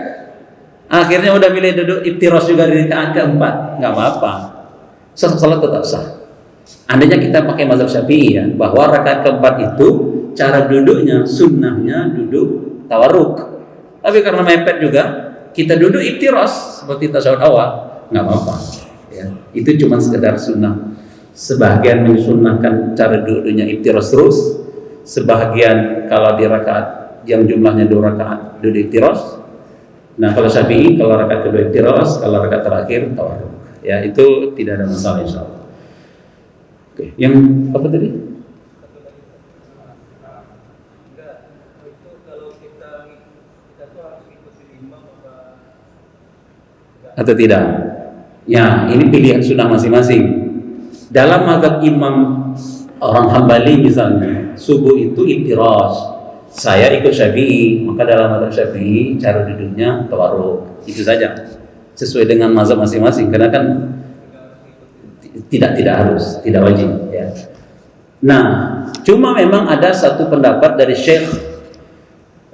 Akhirnya udah milih duduk iftirash juga di rakaat keempat, nggak apa-apa. Salat tetap sah. Andainya kita pakai mazhab Syafi'i ya, bahwa rakaat keempat itu cara duduknya sunnahnya duduk tawarruk. Tapi karena mepet juga, kita duduk iftiras seperti tasyahud awal, nggak apa-apa. Ya, itu cuma sekedar sunnah. Sebagian mensunnahkan cara duduknya iftiras terus, sebagian kalau di rakaat yang jumlahnya 2 rakaat duduk iftiras. Nah kalau Syafi'i, kalau rakaat kedua iftiras, kalau rakaat terakhir tawarruk. Ya itu tidak ada masalah insyaallah. Oke, yang apa tadi? Atau tidak? Ya, ini pilihan sunnah masing-masing. Dalam mazhab Imam orang Hambali misalnya, subuh itu iftiras. Saya ikut Syafi'i, maka dalam mazhab Syafi'i cara duduknya tawarruk. Itu saja. Sesuai dengan mazhab masing-masing, karena kan tidak harus, tidak wajib ya. Nah, cuma memang ada satu pendapat dari Syekh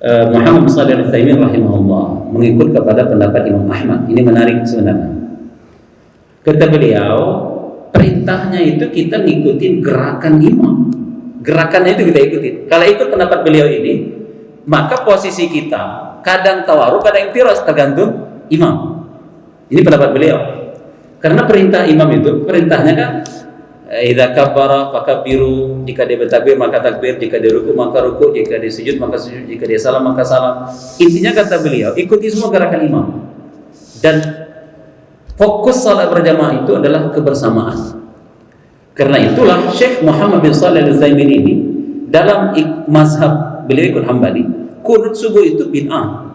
Muhammad bin Shalih Al-Utsaimin rahimahullah mengikut kepada pendapat Imam Ahmad. Ini menarik sebenarnya. Kata beliau, perintahnya itu kita ngikutin gerakan imam. Gerakannya itu kita ikutin. Kalau ikut pendapat beliau ini, maka posisi kita kadang tawarruk, kadang iftiras, tergantung imam. Ini pendapat beliau. Karena perintah imam itu, perintahnya kan idza kabbara fakabbiru, jika dia bertakbir maka takbir, jika dia ruku maka ruku, jika dia sujud maka sujud, jika dia salam maka salam. Intinya kata beliau, ikuti semua gerakan imam. Dan fokus salat berjamaah itu adalah kebersamaan. Karena itulah Syekh Muhammad bin Shalih Al-Utsaimin ini dalam mazhab beliau ikut Hambali, qunut subuh itu bid'ah.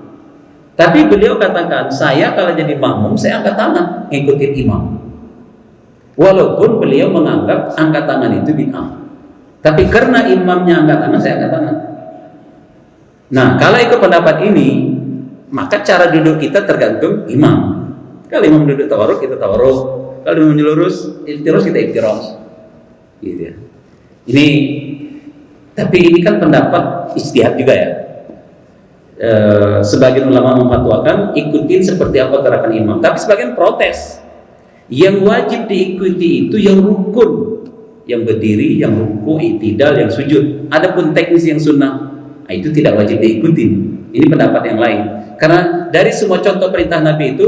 Tapi beliau katakan, saya kalau jadi makmum saya angkat tangan ngikutin imam. Walaupun beliau menganggap angkat tangan itu bid'ah. Tapi karena imamnya angkat tangan, saya angkat tangan. Nah, kalau ikut pendapat ini, maka cara duduk kita tergantung imam. Kalau imam duduk tawarruk, kita tawarruk. Kalau imam lurus, iftiras, kita iftiras. Gitu ya. Tapi ini kan pendapat ijtihad juga ya. Sebagian ulama memfatwakan ikutin seperti apa gerakan imam. Tapi sebagian protes. Yang wajib diikuti itu yang rukun, yang berdiri, yang ruku, i'tidal, yang sujud. Adapun teknis yang sunnah, itu tidak wajib diikuti. Ini pendapat yang lain. Karena dari semua contoh perintah Nabi itu,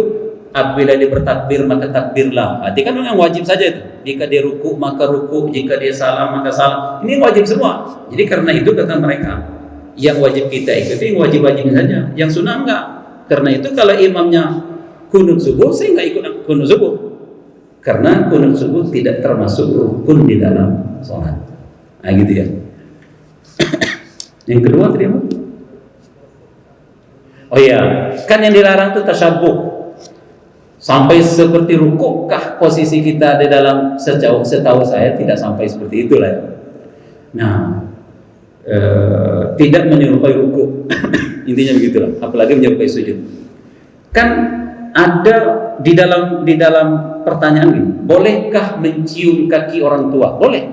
apabila dia bertakbir maka takbirlah. Berarti kan yang wajib saja itu. Jika dia ruku maka ruku, jika dia salam maka salam. Ini yang wajib semua. Jadi karena itu kata mereka, yang wajib kita ikuti yang wajib-wajib saja. Yang sunnah enggak. Karena itu kalau imamnya qunut subuh, saya enggak ikut qunut subuh. Karena qunut subuh tidak termasuk rukun di dalam sholat. Nah gitu ya. Yang kedua tadi apa? Oh iya, kan yang dilarang itu tasyabbuh. Sampai seperti rukukah posisi kita di dalam, setahu saya tidak sampai seperti itulah ya. Nah, tidak menyerupai rukuk. Intinya begitulah, apalagi menyerupai sujud. Kan ada di dalam pertanyaan ini, bolehkah mencium kaki orang tua? Boleh.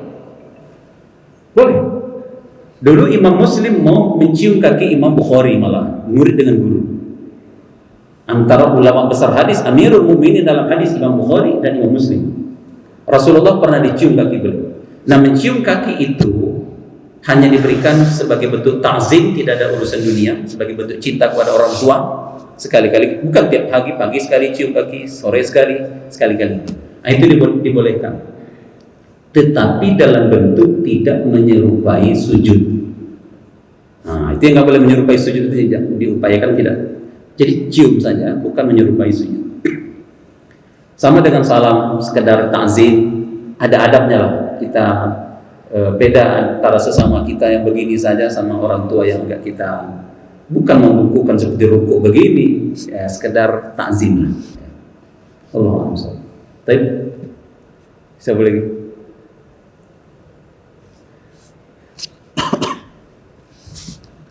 Dulu Imam Muslim mau mencium kaki Imam Bukhari, malah murid dengan guru. Antara ulama besar hadis, Amirul Mukminin dalam hadis Imam Bukhari dan Imam Muslim. Rasulullah pernah dicium kaki beliau. Nah, mencium kaki itu hanya diberikan sebagai bentuk ta'zim, tidak ada urusan dunia, sebagai bentuk cinta kepada orang tua. Sekali-kali, bukan tiap pagi sekali cium kaki, sore sekali-kali. Nah, itu dibolehkan. Tetapi dalam bentuk tidak menyerupai sujud. Nah, itu yang nggak boleh menyerupai sujud, itu tidak diupayakan, tidak. Jadi cium saja, bukan menyerupai sujud. Sama dengan salam, sekedar ta'zim, ada adabnya lah. Kita beda antara sesama kita yang begini saja sama orang tua yang enggak kita, bukan membukukan seperti rukuk begini, ya, sekedar ta'zim lah. Allahu a'lam. Baik, siapa lagi?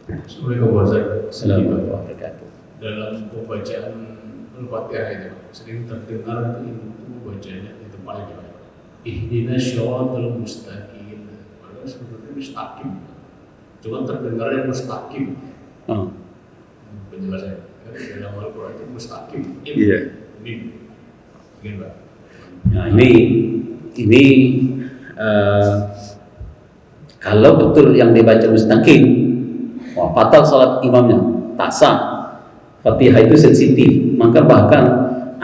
Assalamualaikum warahmatullahi wabarakatuh. Dalam pembacaan Al-Fatihah itu sering terdengar itu bacanya itu paling banyak. Ihdinas syiratal mustaqim. Padahal sebetulnya mustaqim. Cuma terdengarnya mustaqim. Penjelasannya. Dalam Al-Quran itu mustaqim. Iya. Ini, Pak. Nah, ini Kalau betul yang dibaca mustaqim, wah, fatal salat imamnya, tak sah. Fatihah itu sensitif, maka bahkan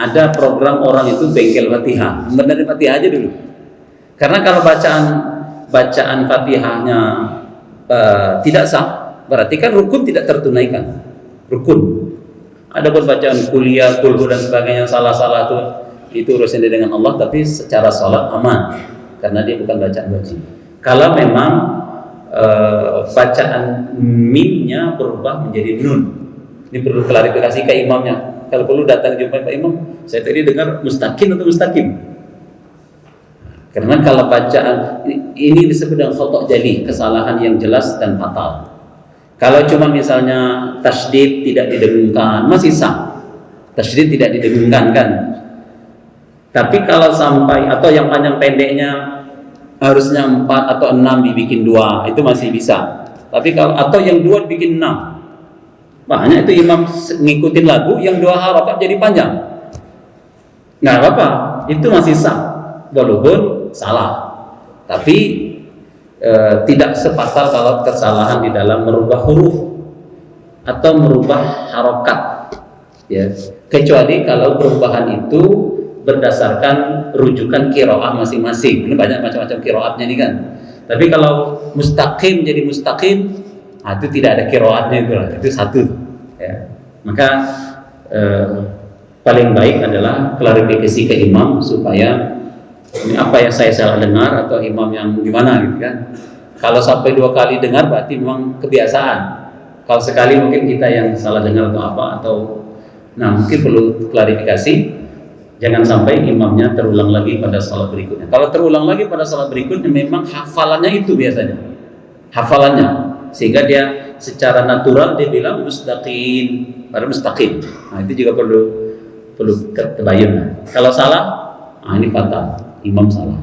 ada program orang itu bengkel Fatihah, benerin Fatihah aja dulu. Karena kalau bacaan Fatihahnya tidak sah, berarti kan rukun tidak tertunaikan. Rukun. Ada bacaan kuliah, kulhu dan sebagainya salah-salah itu urusan dia dengan Allah, tapi secara sholat aman karena dia bukan bacaan wajib. Kalau memang bacaan mimnya berubah menjadi nun, ini perlu klarifikasi ke imamnya. Kalau perlu datang jumpa Pak Imam, saya tadi dengar mustaqim atau mustaqim. Karena kalau bacaan ini disebut dengan khata' jali, kesalahan yang jelas dan fatal. Kalau cuma misalnya tasydid tidak didengungkan, masih sah. Tasydid tidak didengungkan kan. Tapi kalau sampai atau yang panjang pendeknya harusnya 4 atau 6 dibikin 2, itu masih bisa. Tapi kalau atau yang 2 dibikin 6. Makanya itu imam ngikutin lagu yang 2 harakat jadi panjang. Nggak apa-apa, itu masih sah. Walaupun salah. Tapi tidak sefatal kalau kesalahan di dalam merubah huruf atau merubah harokat, ya. Kecuali kalau perubahan itu berdasarkan rujukan qiraah masing-masing. Ini banyak macam-macam qiraatnya nih kan. Tapi kalau mustaqim jadi mustaqim, itu tidak ada qiraatnya itu satu. Ya. Maka paling baik adalah klarifikasi ke imam supaya ini apa yang saya salah dengar atau imam yang gimana gitu kan. Kalau sampai 2 kali dengar berarti memang kebiasaan. Kalau sekali mungkin kita yang salah dengar atau apa mungkin perlu klarifikasi. Jangan sampai imamnya terulang lagi pada salat berikutnya. Kalau terulang lagi pada salat berikutnya memang hafalannya itu biasanya. Hafalannya sehingga dia secara natural dia bilang mustaqim, padahal mustaqim. Nah, itu juga perlu kebayang. Kalau salah, ini fatal. Imam salah.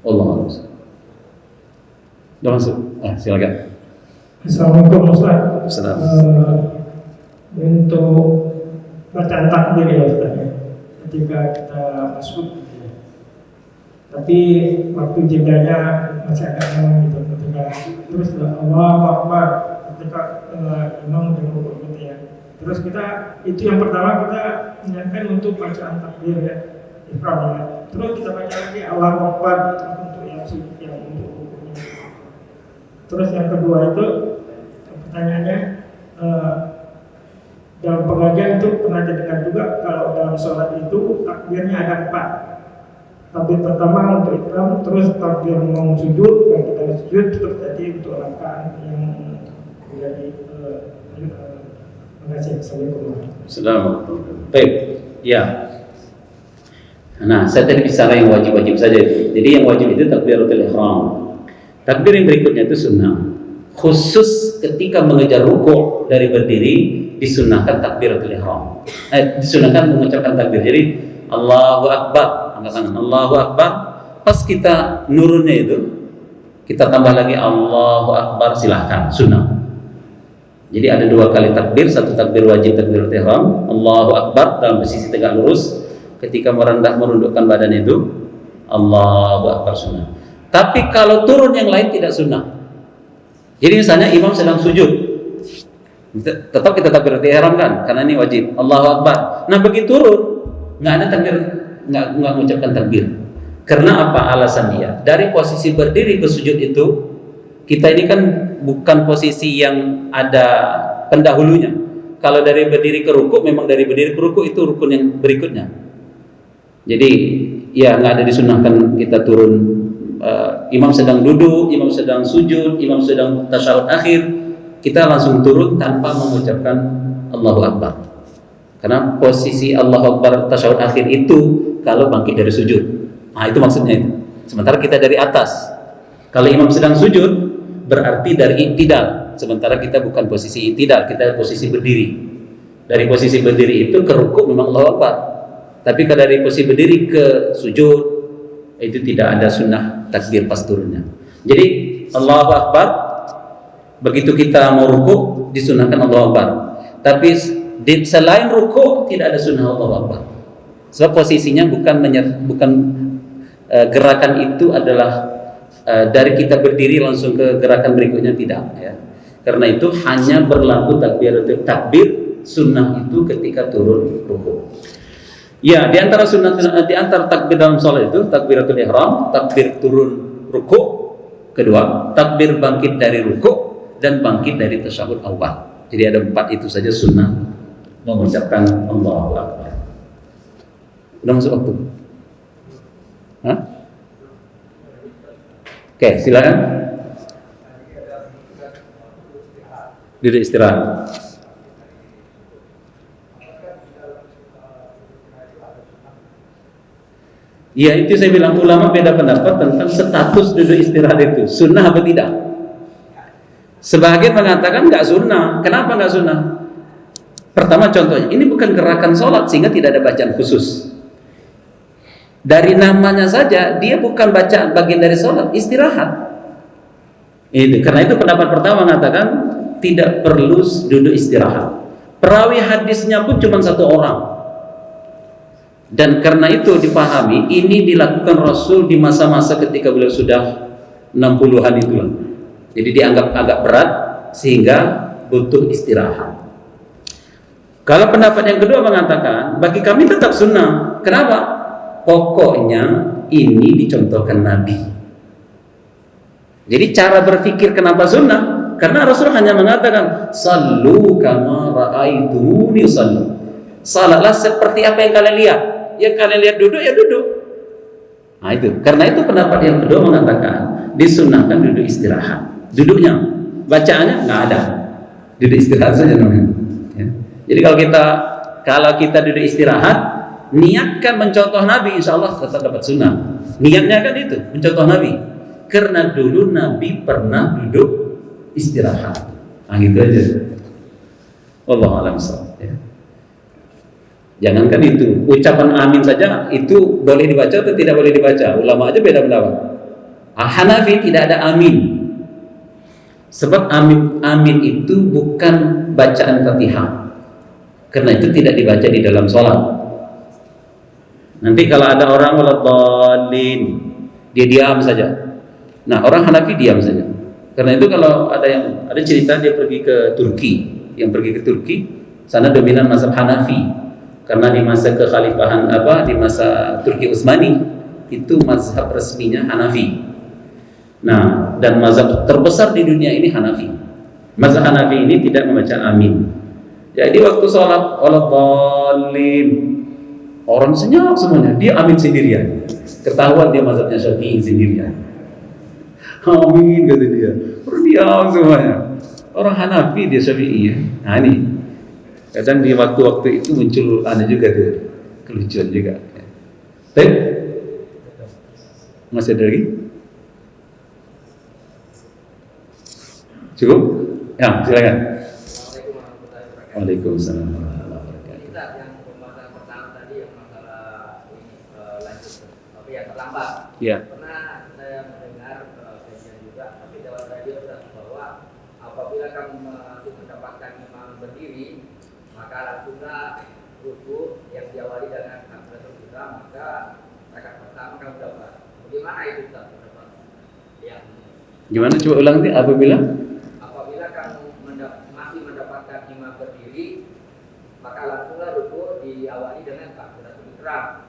Allah Akbar. Sudah masuk? Silakan. Assalamualaikum Ustaz. Assalamualaikum. Untuk bacaan takbir ya Ustaz, ketika kita masuk, tapi waktu jedanya masih agak lama gitu, ketika terus Allahu Akbar ketika imam udah rukuk gitu ya. Terus kita itu yang pertama kita niatkan untuk bacaan takbir ya, ihram ya. Terus kita baca lagi Allahu Akbar untuk yang untuk rukuknya. Terus yang kedua itu pertanyaannya, dalam pengajian itu pernah didengar juga kalau dalam sholat itu takbirnya ada 4. Takbir pertama untuk ihram, terus takbir mau sujud, bagi dari sujud, terus tadi untuk rakaat yang menjadi Assalamualaikum. Baik, ya. Nah, saya tadi bicara yang wajib-wajib saja. Jadi yang wajib itu takbiratul ihram. Takbir yang berikutnya itu sunnah. Khusus ketika mengejar rukuk dari berdiri disunahkan takbiratul ihram. Disunahkan mengucapkan takbir. Jadi Allahu Akbar, angkat tangan Allahu Akbar. Pas kita nurunnya itu kita tambah lagi Allahu Akbar, silahkan, sunnah. Jadi ada 2 kali takbir, satu takbir wajib takbiratul ihram, Allahu Akbar dalam posisi tegak lurus. Ketika merundukkan badan itu Allahu Akbar, sunnah. Tapi kalau turun yang lain tidak sunnah. Jadi misalnya imam sedang sujud, tetap kita takbiratul ihram kan, karena ini wajib. Allahu Akbar. Nah begitu turun nggak ada takbir, nggak mengucapkan takbir. Karena apa alasan dia? Dari posisi berdiri ke sujud itu kita ini kan bukan posisi yang ada pendahulunya. Kalau dari berdiri ke rukuk, memang dari berdiri ke rukuk itu rukun yang berikutnya. Jadi ya nggak ada disunahkan kita turun. Imam sedang duduk, imam sedang sujud, imam sedang tasyahud akhir, kita langsung turun tanpa mengucapkan Allahu Akbar. Karena posisi Allahu Akbar tasyahud akhir itu kalau bangkit dari sujud. Nah itu maksudnya itu. Sementara kita dari atas. Kalau imam sedang sujud berarti dari i'tidal. Sementara kita bukan posisi i'tidal, kita posisi berdiri. Dari posisi berdiri itu ke rukuk memang Allahu Akbar. Tapi kalau dari posisi berdiri ke sujud itu tidak ada sunnah takbir pas turunnya. Jadi Allahu Akbar begitu kita mau rukuk disunahkan Allahu Akbar. Tapi selain rukuk tidak ada sunnah Allahu Akbar. Sebab posisinya bukan gerakan itu adalah dari kita berdiri langsung ke gerakan berikutnya, tidak ya. Karena itu hanya berlaku takbir sunnah itu ketika turun ruku. Ya, di antara sunnah, di antara takbir dalam salat itu takbiratul ihram, takbir turun ruku, kedua takbir bangkit dari ruku, dan bangkit dari tasyahud awal. Jadi ada 4 itu saja sunnah mengucapkan Allahu Akbar. Udah masuk waktu? Hah? Oke, silakan. Duduk istirahat. Ya, itu saya bilang ulama beda pendapat tentang status duduk istirahat itu sunnah apa tidak. Sebagian mengatakan nggak sunnah. Kenapa nggak sunnah? Pertama contohnya, ini bukan gerakan sholat sehingga tidak ada bacaan khusus. Dari namanya saja dia bukan bacaan bagian dari sholat, istirahat. Itu karena itu pendapat pertama mengatakan tidak perlu duduk istirahat. Perawi hadisnya pun cuma 1 orang. Dan karena itu dipahami ini dilakukan Rasul di masa-masa ketika beliau sudah 60-an itulah. Jadi dianggap agak berat sehingga butuh istirahat. Kalau pendapat yang kedua mengatakan bagi kami tetap sunnah. Kenapa? Pokoknya ini dicontohkan Nabi. Jadi cara berpikir kenapa sunnah? Karena Rasul hanya mengatakan sallu kama ra'aitumuni sallu. Salatlah seperti apa yang kalian lihat. Ya kalian lihat duduk ya duduk. Nah itu. Karena itu pendapat yang kedua mengatakan disunnahkan duduk istirahat. Duduknya, bacaannya nggak ada. Duduk istirahat saja namanya. Ya. Jadi kalau kita duduk istirahat, niatkan mencontoh Nabi, insya Allah tetap dapat sunnah. Niatnya kan itu, mencontoh Nabi. Karena dulu Nabi pernah duduk istirahat. Nah gitu aja. Wallahu a'lam bishawab. Ya. Jangankan itu, ucapan amin saja itu boleh dibaca atau tidak boleh dibaca. Ulama aja beda pendapat. Hanafi tidak ada amin. Sebab amin itu bukan bacaan Fatihah. Karena itu tidak dibaca di dalam sholat. Nanti kalau ada orang waladhdallin, dia diam saja. Nah, orang Hanafi diam saja. Karena itu kalau ada cerita dia pergi ke Turki, sana dominan mazhab Hanafi. Karena di masa kekhalifahan di masa Turki Utsmani itu mazhab resminya Hanafi. Nah, dan mazhab terbesar di dunia ini Hanafi. Mazhab Hanafi ini tidak membaca amin. Jadi waktu sholat waladhdallin, orang senyap semuanya, dia amin sendirian. Ketahuan dia mazhabnya Syafi'i sendirian. Amin kata dia. Berdiam semuanya. Orang Hanafi dia Syafi'i ya. Nah ini. Kadang di waktu-waktu itu muncul ada juga tuh kelucuan juga. Baik. Masih ada lagi? Cukup? Ya, silakan. Waalaikumsalam warahmatullahi wabarakatuh. Yang pembahasan pertama tadi yang masalah ini lanjut, tapi yang terlambat. Ya. Pernah saya mendengar kajian juga, tapi lewat radio bahwa apabila kamu masih mendapatkan imam berdiri, maka langsunglah ruku yang diawali dengan takbiratul ihram, maka rakaat pertama kamu dapat. Bagaimana itu Ustaz? Yang Gimana coba ulang nanti apabila kamu masih mendapatkan imam berdiri, maka langsunglah ruku diawali dengan takbiratul ihram,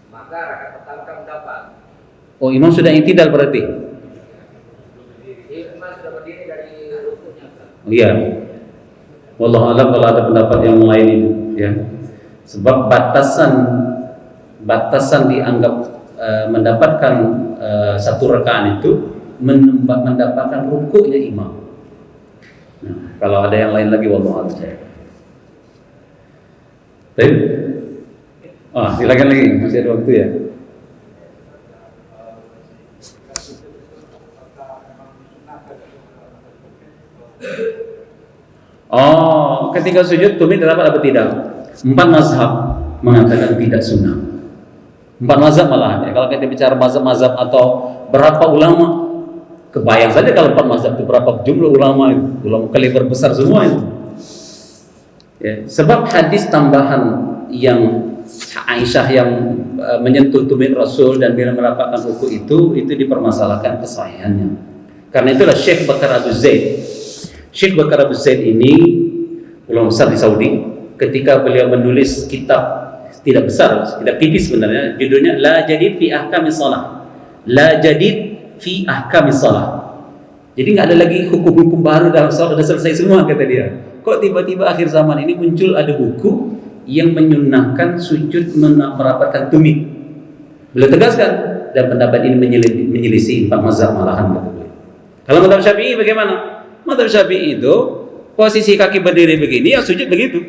maka rakaat pertama kamu dapat. Oh, imam sudah i'tidal berarti? Imam sudah berdiri dari rukunya. Oh iya. Wallahu a'lam kalau ada pendapat yang lain itu ya. Sebab batasan dianggap mendapatkan satu rakaat itu mendapatkan rukuknya imam. Nah, kalau ada yang lain lagi wallahu a'lam. Baik. Silakan lagi, masih ada waktu ya. Ketika sujud tumit dapat apa tidak? 4 mazhab mengatakan tidak sunnah. 4 mazhab malahan ya. Kalau kita bicara mazhab-mazhab atau berapa ulama, kebayang saja kalau 4 mazhab itu berapa jumlah ulama itu, ulama kaliber besar semua itu. Ya, sebab hadis tambahan yang Aisyah yang menyentuh tumit Rasul dan bila mendapatkan ruku itu dipermasalahkan kesahihannya. Karena itulah Syekh Bakar Abu Zaid. Syekh Bakar Abu Zaid ini ulama besar di Saudi. Ketika beliau menulis kitab tidak besar, kitab tipis sebenarnya, judulnya La Jadid fi Ahkamis Shalah. La Jadid fi Ahkamis Shalah. Jadi nggak ada lagi hukum-hukum baru dalam salat, sudah selesai semua kata dia. Kok tiba-tiba akhir zaman ini muncul ada buku yang menyunnahkan sujud merapatkan tumit. Beliau tegaskan dan pendapat ini menyelisih empat mazhab malahan kata beliau. Kalau mazhab Syafi'i bagaimana? Mazhab Syafi'i itu posisi kaki berdiri begini, ya sujud begitu.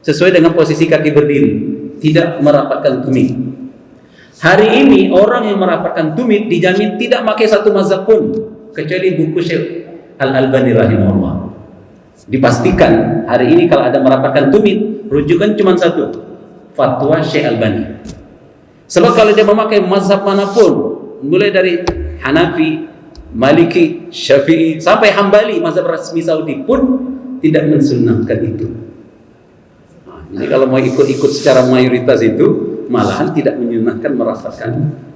Sesuai dengan posisi kaki berdiri, tidak merapatkan tumit. Hari ini orang yang merapatkan tumit dijamin tidak pakai satu mazhab pun kecuali buku Syekh Al-Albani rahimahullah. Dipastikan hari ini kalau ada merapatkan tumit, rujukan cuma satu, fatwa Syekh Albani. Sebab kalau dia memakai mazhab manapun, mulai dari Hanafi, Maliki, Syafi'i sampai Hambali, mazhab resmi Saudi pun tidak mensunnahkan itu. Jadi kalau mau ikut-ikut secara mayoritas itu, malahan tidak menyunnahkan merapatkan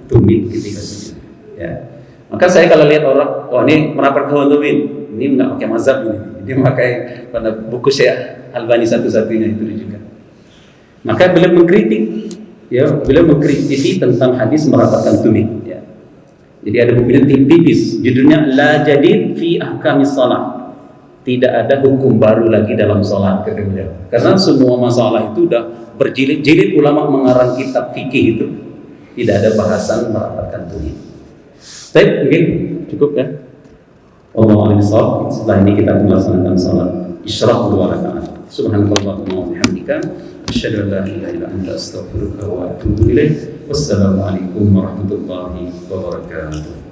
tumit ketika sujud. Ya. Maka saya kalau lihat orang, oh ini merapatkan tumit, ini nggak pakai mazhab ini, dia pakai pada buku Syekh Albani satu-satunya itu juga. Maka beliau mengkritik, ya, beliau mengkritisi tentang hadis merapatkan tumit. Ya. Jadi ada bukunya tipis, judulnya La Jadid fi Ahkamis Shalah. Tidak ada hukum baru lagi dalam sholat kata beliau. Karena semua masalah itu sudah berjilid-jilid ulama mengarang kitab fikih itu. Tidak ada bahasan merapatkan tumit. Baik, mungkin cukup ya. Allahu a'lam bishawab. Setelah ini kita melaksanakan salat isyraq 2 rakaat. Subhanallahumma wa bihamdika asyhadu an la ilaha illa anta astaghfiruka wa atubu ilaik. Wassalamualaikum warahmatullahi wabarakatuh.